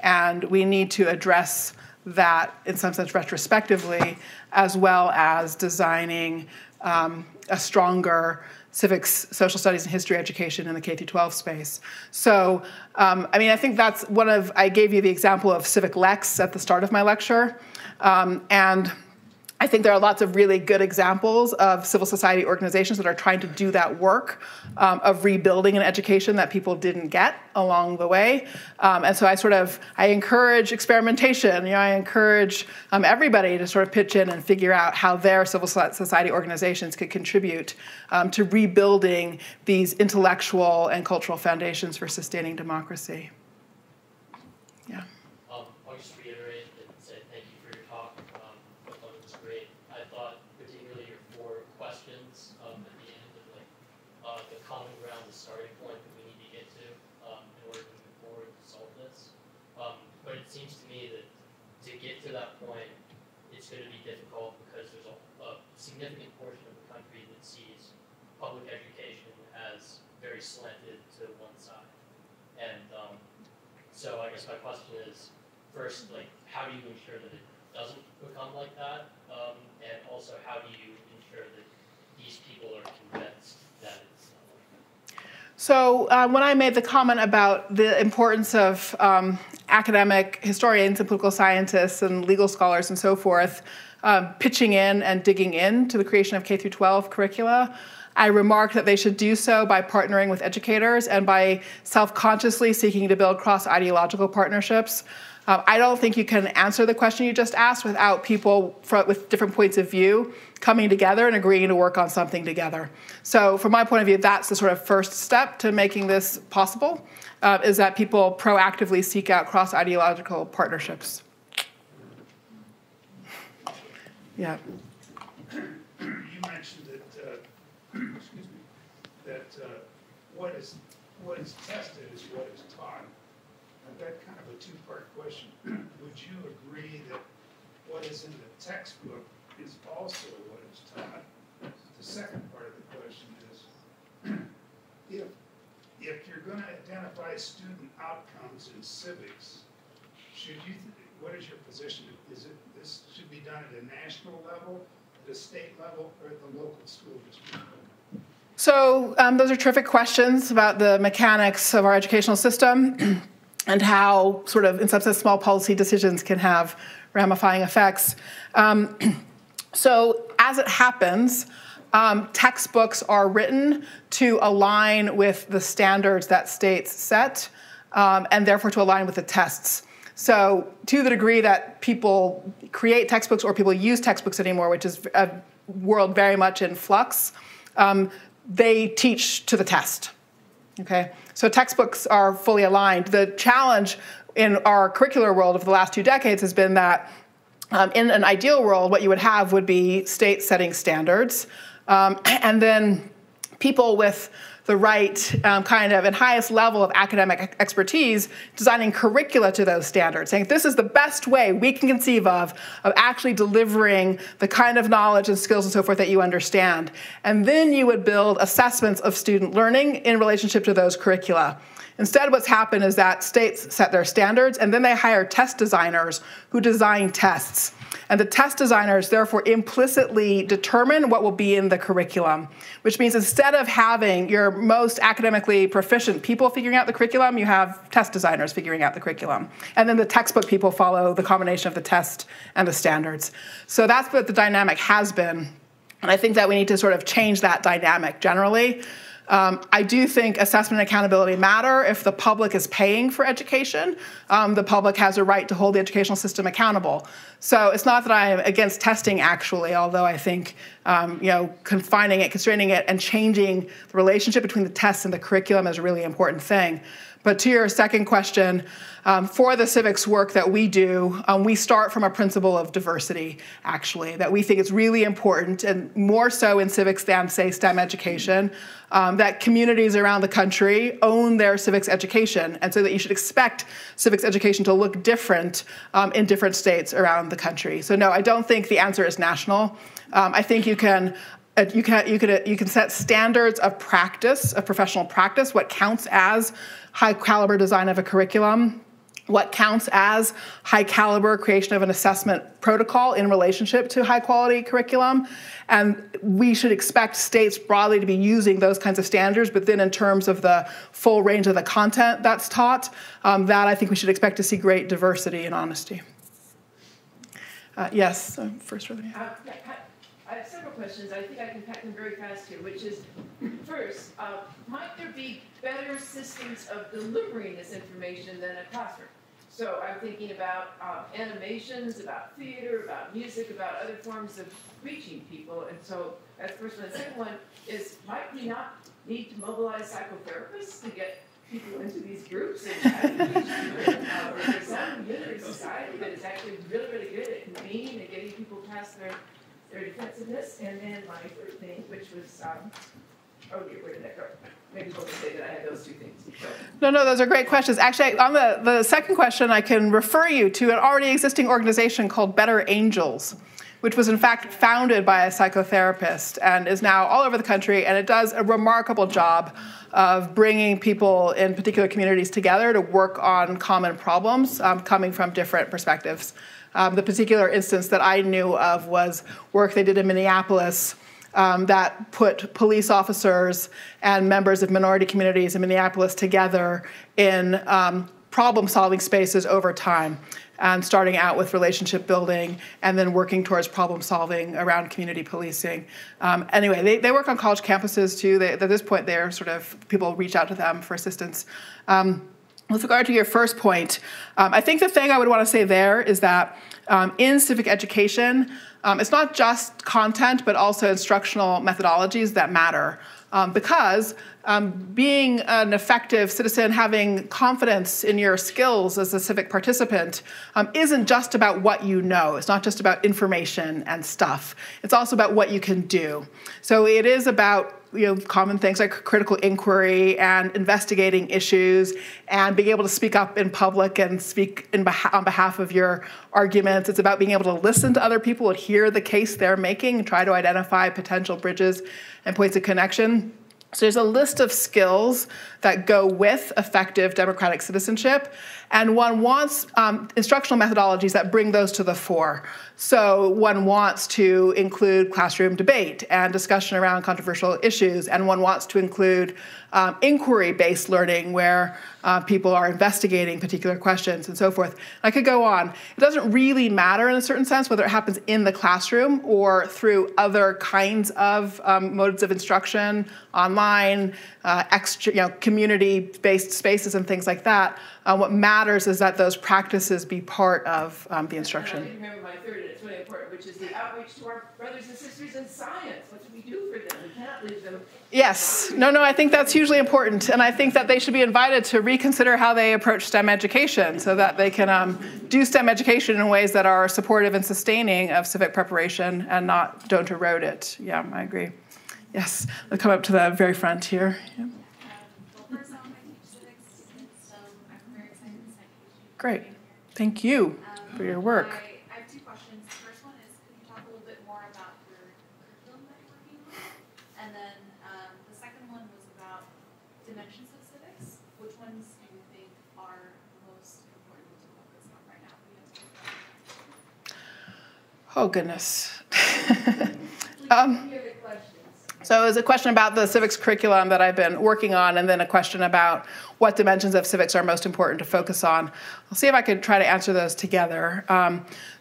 and we need to address that in some sense retrospectively, as well as designing a stronger civics, social studies, and history education in the K-12 space. So, I think that's I gave you the example of Civic Lex at the start of my lecture, and I think there are lots of really good examples of civil society organizations that are trying to do that work of rebuilding an education that people didn't get along the way. And so I encourage experimentation. I encourage everybody to sort of pitch in and figure out how their civil society organizations could contribute to rebuilding these intellectual and cultural foundations for sustaining democracy. Yeah. I'll just reiterate and say thank you for your talk. I thought it was great. I thought particularly your 4 questions at the end of the common ground, the starting point that we need to get to in order to move forward to solve this. But it seems to me that to get to that point, it's going to be difficult because there's a significant portion of the country that sees public education as very slanted to one side. And so I guess my question is, first, how do you ensure that it doesn't become like that? And also, how do you ensure that these people are convinced that it's not like that? So when I made the comment about the importance of academic historians and political scientists and legal scholars and so forth pitching in and digging into the creation of K-12 curricula, I remarked that they should do so by partnering with educators and by self-consciously seeking to build cross-ideological partnerships. I don't think you can answer the question you just asked without people with different points of view coming together and agreeing to work on something together. So from my point of view, that's the sort of first step to making this possible, is that people proactively seek out cross-ideological partnerships. Yeah. You mentioned that what is tested is what is taught. I've got kind of a 2-part question. Would you agree that what is in the textbook is also what is taught? The second part of the question is, if you're going to identify student outcomes in civics, what is your position? Is it this should be done at a national level, at a state level, or at the local school district level? So those are terrific questions about the mechanics of our educational system and how sort of, in some sense, small policy decisions can have ramifying effects. So as it happens, textbooks are written to align with the standards that states set and therefore to align with the tests. So to the degree that people create textbooks or people use textbooks anymore, which is a world very much in flux, they teach to the test. Okay, so textbooks are fully aligned. The challenge in our curricular world over the last 2 decades has been that in an ideal world, what you would have would be states setting standards, and then people with the right kind of and highest level of academic expertise designing curricula to those standards, saying this is the best way we can conceive of actually delivering the kind of knowledge and skills and so forth that you understand. And then you would build assessments of student learning in relationship to those curricula. Instead, what's happened is that states set their standards, and then they hire test designers who design tests. And the test designers, therefore, implicitly determine what will be in the curriculum, which means instead of having your most academically proficient people figuring out the curriculum, you have test designers figuring out the curriculum. And then the textbook people follow the combination of the test and the standards. So that's what the dynamic has been. And I think that we need to sort of change that dynamic generally. I do think assessment and accountability matter if the public is paying for education. The public has a right to hold the educational system accountable. So it's not that I am against testing, actually, although I think confining it, constraining it, and changing the relationship between the tests and the curriculum is a really important thing. But to your second question, for the civics work that we do, we start from a principle of diversity, actually, that we think is really important, and more so in civics than, say, STEM education, that communities around the country own their civics education, and so that you should expect civics education to look different in different states around the country. So no, I don't think the answer is national. I think you can set standards of practice, of professional practice, what counts as high caliber design of a curriculum, what counts as high caliber creation of an assessment protocol in relationship to high quality curriculum. And we should expect states broadly to be using those kinds of standards, but then in terms of the full range of the content that's taught, that I think we should expect to see great diversity and honesty. Yes, first row. I have several questions. I think I can pack them very fast here, which is, first, might there be better systems of delivering this information than a classroom? So I'm thinking about animations, about theater, about music, about other forms of reaching people. And so that's the first one. The second one is, might we not need to mobilize psychotherapists to get people into these groups and or is there some unit of society that is actually really, really good at convening and getting people past their defensiveness? And then my third thing, which was, where did that go? Maybe we'll say that I had those two things. So. No, those are great questions. Actually, on the second question, I can refer you to an already existing organization called Better Angels, which was in fact founded by a psychotherapist and is now all over the country, and it does a remarkable job of bringing people in particular communities together to work on common problems coming from different perspectives. The particular instance that I knew of was work they did in Minneapolis that put police officers and members of minority communities in Minneapolis together in problem-solving spaces over time, and starting out with relationship building and then working towards problem-solving around community policing. Anyway, they work on college campuses too. At this point, they're sort of, people reach out to them for assistance. With regard to your first point, I think the thing I would want to say there is that in civic education, it's not just content, but also instructional methodologies that matter. Because being an effective citizen, having confidence in your skills as a civic participant isn't just about what you know. It's not just about information and stuff. It's also about what you can do. So it is about common things like critical inquiry and investigating issues and being able to speak up in public and speak on behalf of your arguments. It's about being able to listen to other people and hear the case they're making and try to identify potential bridges and points of connection. So there's a list of skills that go with effective democratic citizenship, and one wants instructional methodologies that bring those to the fore. So one wants to include classroom debate and discussion around controversial issues, and one wants to include inquiry-based learning where people are investigating particular questions and so forth. I could go on. It doesn't really matter in a certain sense whether it happens in the classroom or through other kinds of modes of instruction, online, community-based spaces and things like that. What matters is that those practices be part of the instruction. And I remember my third, and it's really important, which is the outreach to our brothers and sisters in science. What do we do for them? We cannot leave them. Yes. No, I think that's hugely important. And I think that they should be invited to reconsider how they approach STEM education so that they can do STEM education in ways that are supportive and sustaining of civic preparation and don't erode it. Yeah, I agree. Yes. Let's come up to the very front here. Yeah. Well, first off, I teach civics, so I'm very excited to start teaching. Great. Thank you for your work. I have two questions. The first one is, could you talk a little bit more about your curriculum that you're working on? And then the second one was about dimensions of civics. Which ones do you think are most important to focus on right now? Oh, goodness. So it was a question about the civics curriculum that I've been working on, and then a question about what dimensions of civics are most important to focus on. I'll see if I could try to answer those together.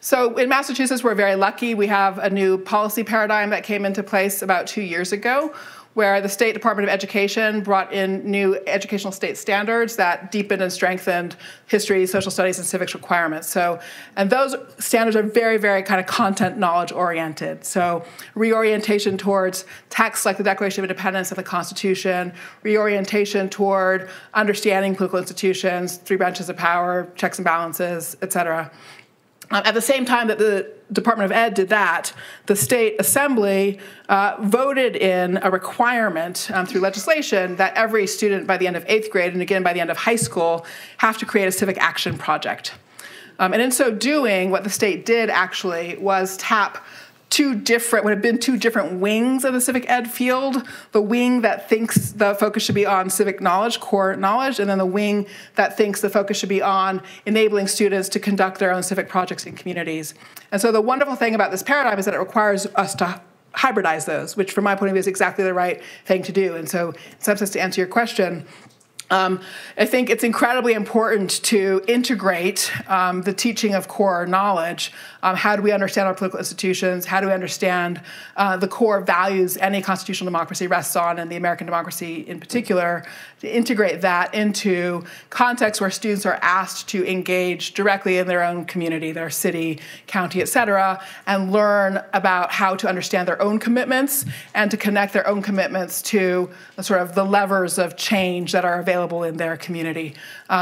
So in Massachusetts, we're very lucky. We have a new policy paradigm that came into place about 2 years ago, where the State Department of Education brought in new educational state standards that deepened and strengthened history, social studies, and civics requirements. And those standards are very, very kind of content knowledge oriented. So reorientation towards texts like the Declaration of Independence and the Constitution, reorientation toward understanding political institutions, three branches of power, checks and balances, et cetera. At the same time that the Department of Ed did that, the State Assembly voted in a requirement through legislation that every student by the end of 8th grade and again by the end of high school have to create a civic action project. And in so doing, what the state did actually was tap what have been two different wings of the civic ed field, the wing that thinks the focus should be on civic knowledge, core knowledge, and then the wing that thinks the focus should be on enabling students to conduct their own civic projects in communities. And so the wonderful thing about this paradigm is that it requires us to hybridize those, which from my point of view is exactly the right thing to do. And so in some sense, to answer your question, I think it's incredibly important to integrate the teaching of core knowledge. How do we understand our political institutions? How do we understand the core values any constitutional democracy rests on, and the American democracy in particular, to integrate that into contexts where students are asked to engage directly in their own community, their city, county, et cetera, and learn about how to understand their own commitments and to connect their own commitments to sort of the levers of change that are available in their community.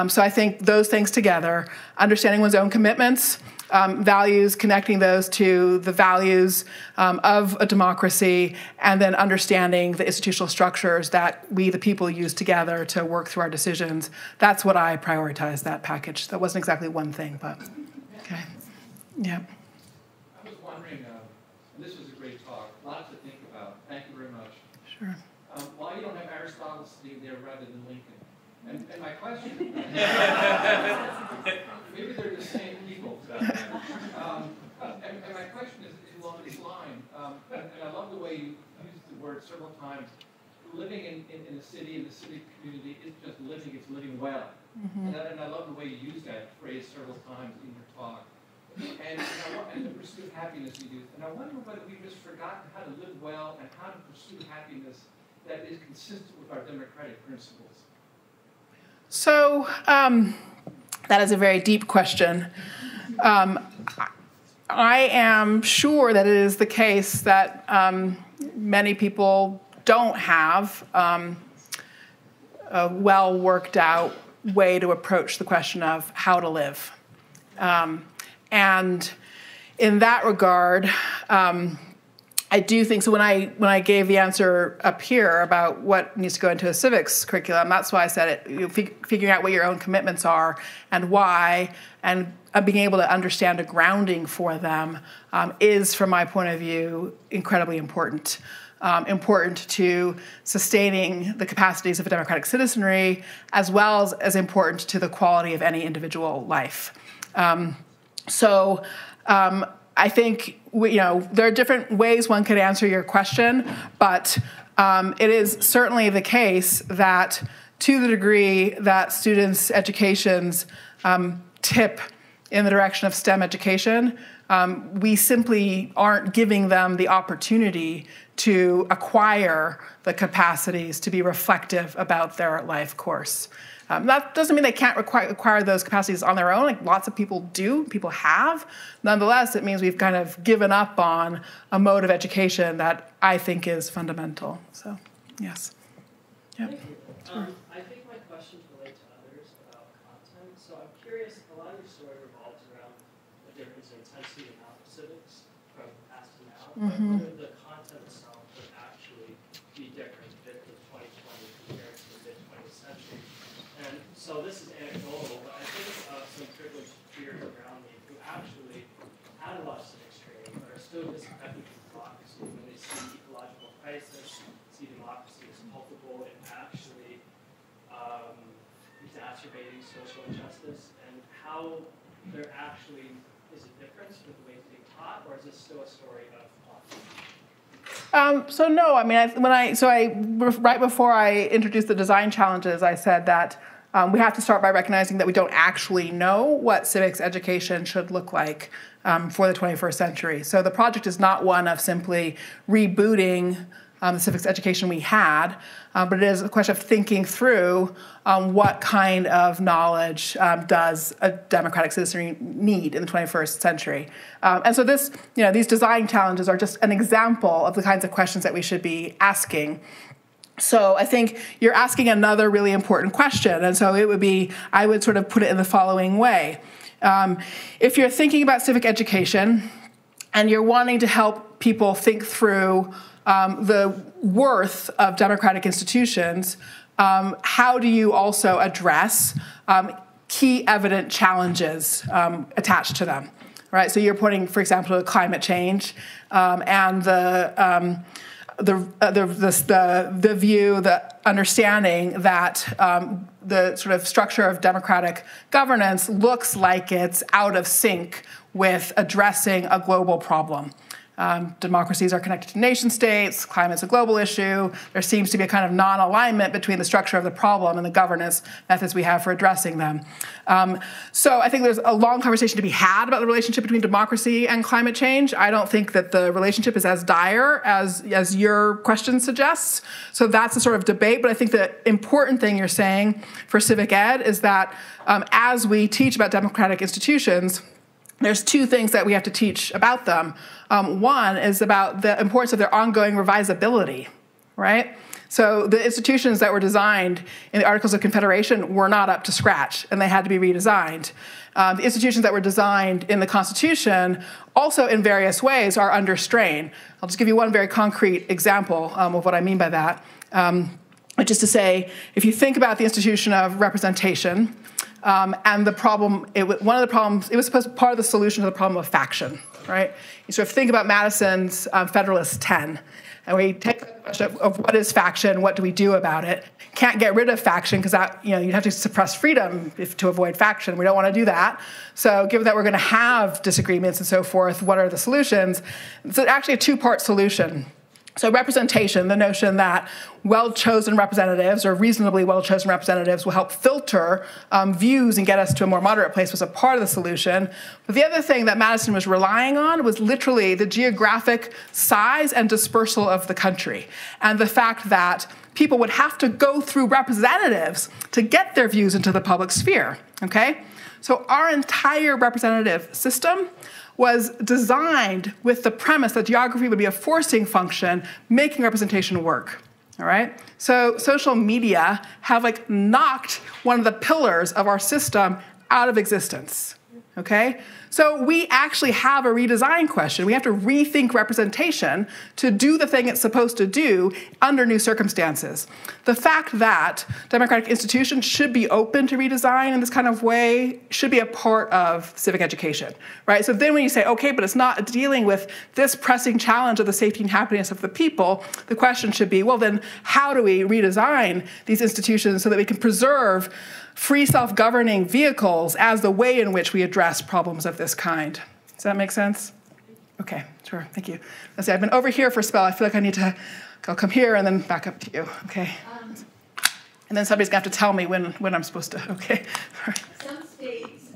So I think those things together, understanding one's own commitments, values, connecting those to the values of a democracy, and then understanding the institutional structures that we, the people, use together to work through our decisions. That's what I prioritize, that package. That wasn't exactly one thing, but okay. Yeah. I was wondering, this was a great talk, lots to think about. Thank you very much. Sure. Why you don't have Aristotle sitting there rather than Lincoln? And my question, maybe they're the same people. And my question is along this line, and I love the way you used the word several times. Living in a city, in the civic community, isn't just living, it's living well. Mm-hmm. And I love the way you use that phrase several times in your talk. And the pursuit of happiness you use. And I wonder whether we've just forgotten how to live well and how to pursue happiness that is consistent with our democratic principles. So that is a very deep question. I am sure that it is the case that many people don't have a well worked out way to approach the question of how to live. And in that regard, I do think, so when I gave the answer up here about what needs to go into a civics curriculum, that's why I said it, figuring out what your own commitments are and why, and being able to understand a grounding for them is, from my point of view, incredibly important. Important to sustaining the capacities of a democratic citizenry, as well as important to the quality of any individual life. I think there are different ways one could answer your question, but it is certainly the case that to the degree that students' educations tip in the direction of STEM education, we simply aren't giving them the opportunity to acquire the capacities to be reflective about their life course. That doesn't mean they can't acquire those capacities on their own. Like lots of people do, people have. Nonetheless, it means we've kind of given up on a mode of education that I think is fundamental. So, yes. Yep. Thank you. I think my questions relate to others about content. So I'm curious, a lot of your story revolves around the difference in intensity and amount of civics from the past to now. But whether the content itself would actually be different in the 2020 compared to the mid-20th century. And so this is anecdotal, but I think of some privileged peers around me who actually had a lot of civics training, but are still disaffected with democracy when they see ecological crisis, see democracy as culpable and actually exacerbating social injustice, and how there actually is a difference with the way it's being taught, or is this still a story of So no, I mean, right before I introduced the design challenges, I said that we have to start by recognizing that we don't actually know what civics education should look like for the 21st century. So the project is not one of simply rebooting the civics education we had, but it is a question of thinking through what kind of knowledge does a democratic citizenry need in the 21st century. And so these design challenges are just an example of the kinds of questions that we should be asking. So I think you're asking another really important question, and so I would sort of put it in the following way. If you're thinking about civic education and you're wanting to help people think through the worth of democratic institutions, how do you also address key evident challenges attached to them, right? So you're pointing, for example, to climate change and the view, the understanding that the sort of structure of democratic governance looks like it's out of sync with addressing a global problem. Democracies are connected to nation states, climate's a global issue. There seems to be a kind of non-alignment between the structure of the problem and the governance methods we have for addressing them. So I think there's a long conversation to be had about the relationship between democracy and climate change. I don't think that the relationship is as dire as your question suggests. So that's a sort of debate, but I think the important thing you're saying for civic ed is that as we teach about democratic institutions, there's two things that we have to teach about them. One is about the importance of their ongoing revisability, right? So the institutions that were designed in the Articles of Confederation were not up to scratch, and they had to be redesigned. The institutions that were designed in the Constitution also in various ways are under strain. I'll just give you one very concrete example of what I mean by that, which is to say, if you think about the institution of representation, and the problem, it was supposed to be part of the solution to the problem of faction, right? You sort of think about Madison's Federalist 10, and we take the question of what is faction, what do we do about it? Can't get rid of faction because that, you'd have to suppress freedom to avoid faction. We don't want to do that. So given that we're going to have disagreements and so forth, what are the solutions? It's actually a two-part solution. So representation, the notion that well-chosen representatives or reasonably well-chosen representatives will help filter views and get us to a more moderate place, was a part of the solution. But the other thing that Madison was relying on was literally the geographic size and dispersal of the country, and the fact that people would have to go through representatives to get their views into the public sphere, okay? So our entire representative system was designed with the premise that geography would be a forcing function, making representation work, all right? So social media have knocked one of the pillars of our system out of existence, okay? So we actually have a redesign question. We have to rethink representation to do the thing it's supposed to do under new circumstances. The fact that democratic institutions should be open to redesign in this kind of way should be a part of civic education, right? So then when you say, okay, but it's not dealing with this pressing challenge of the safety and happiness of the people, the question should be, well, then how do we redesign these institutions so that we can preserve free self-governing vehicles as the way in which we address problems of this kind? Does that make sense? Okay, sure, thank you. Let's see, I've been over here for a spell. I feel like I need to, I'll come here and then back up to you, okay? And then somebody's going to have to tell me when I'm supposed to, okay. Some states,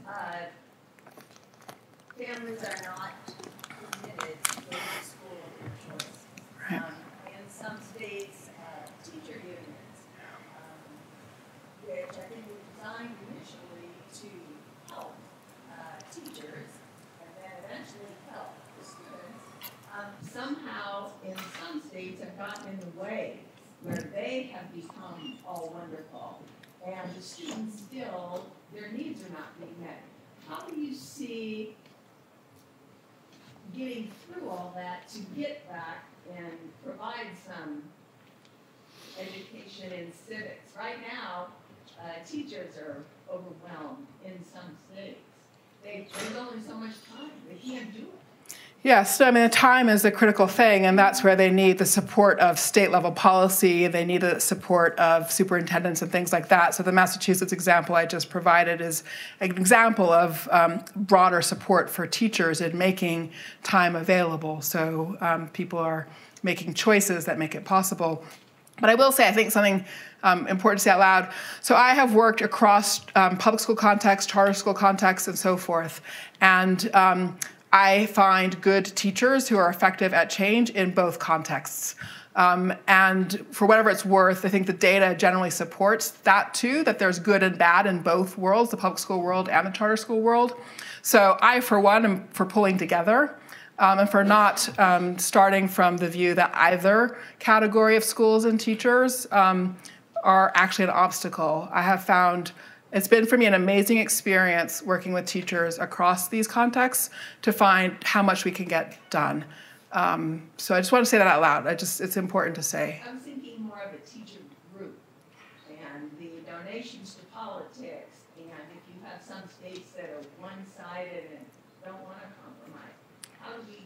families are not permitted to go to school of their choice. Right. In some states, teacher unions, which I think were designed initially to help teachers and then eventually help the students, somehow in some states have gotten in the way where they have become all wonderful and the students still, their needs are not being met. How do you see getting through all that to get back and provide some education in civics? Right now, teachers are overwhelmed in some states. There's only so much time. They can't do it. Yes, I mean, the time is a critical thing, and that's where they need the support of state-level policy. They need the support of superintendents and things like that. So the Massachusetts example I just provided is an example of broader support for teachers in making time available. So people are making choices that make it possible. But I will say, I think something important to say out loud. So I have worked across public school contexts, charter school contexts, and so forth. And I find good teachers who are effective at change in both contexts. And for whatever it's worth, I think the data generally supports that too, that there's good and bad in both worlds, the public school world and the charter school world. So I, for one, am for pulling together and for not starting from the view that either category of schools and teachers are actually an obstacle. I have found it's been for me an amazing experience working with teachers across these contexts to find how much we can get done. So I just want to say that out loud. It's important to say. I'm thinking more of a teacher group and the donations to politics. And if you have some states that are one-sided and don't want to compromise, how do we?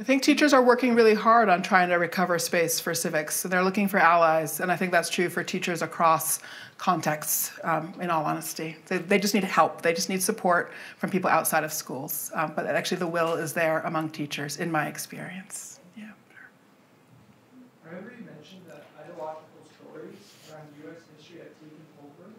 I think teachers are working really hard on trying to recover space for civics. So they're looking for allies, and I think that's true for teachers across contexts, in all honesty. They just need help. They just need support from people outside of schools. But actually the will is there among teachers, in my experience. Yeah. I remember you mentioned that ideological stories around U.S. history have taken over.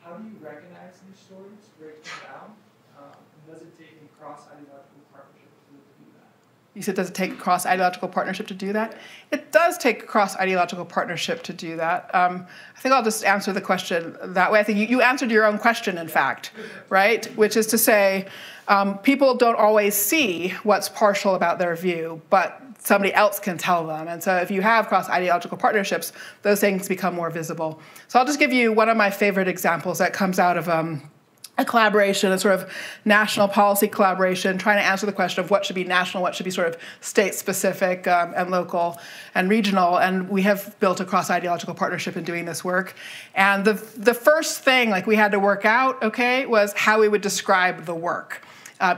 How do you recognize these stories, break them down? And does it take a cross-ideological partnership to do that? You said, does it take a cross-ideological partnership to do that? It does take a cross-ideological partnership to do that. I think I'll just answer the question that way. I think you answered your own question, in fact, right? Which is to say, people don't always see what's partial about their view, but somebody else can tell them. And so if you have cross-ideological partnerships, those things become more visible. So I'll just give you one of my favorite examples that comes out of a collaboration, a sort of national policy collaboration, trying to answer the question of what should be national, what should be sort of state-specific and local and regional. And we have built a cross-ideological partnership in doing this work. And the first thing we had to work out, okay, was how we would describe the work.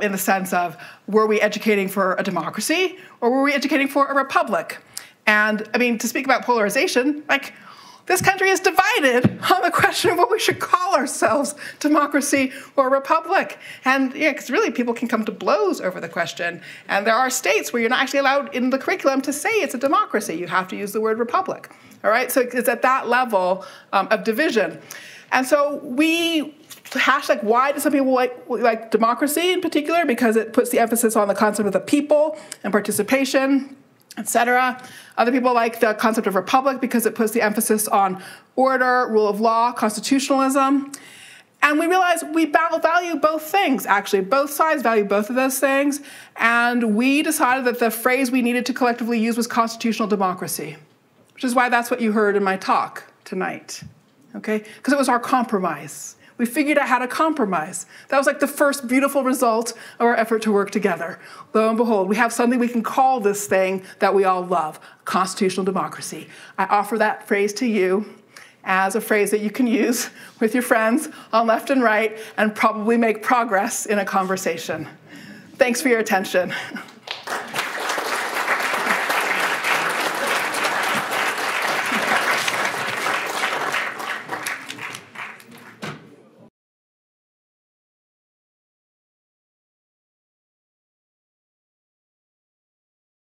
In the sense of, were we educating for a democracy or were we educating for a republic? And I mean, to speak about polarization, this country is divided on the question of what we should call ourselves, democracy or republic. And yeah, because really people can come to blows over the question. And there are states where you're not actually allowed in the curriculum to say it's a democracy. You have to use the word republic. All right, so it's at that level of division. And so we hashtag, why do some people like democracy in particular? Because it puts the emphasis on the concept of the people and participation, etc. Other people like the concept of republic because it puts the emphasis on order, rule of law, constitutionalism. And we realize we value both things, actually. Both sides value both of those things. And we decided that the phrase we needed to collectively use was constitutional democracy, which is why that's what you heard in my talk tonight, okay? Because it was our compromise. We figured out how to compromise. That was the first beautiful result of our effort to work together. Lo and behold, we have something we can call this thing that we all love, constitutional democracy. I offer that phrase to you as a phrase that you can use with your friends on left and right and probably make progress in a conversation. Thanks for your attention.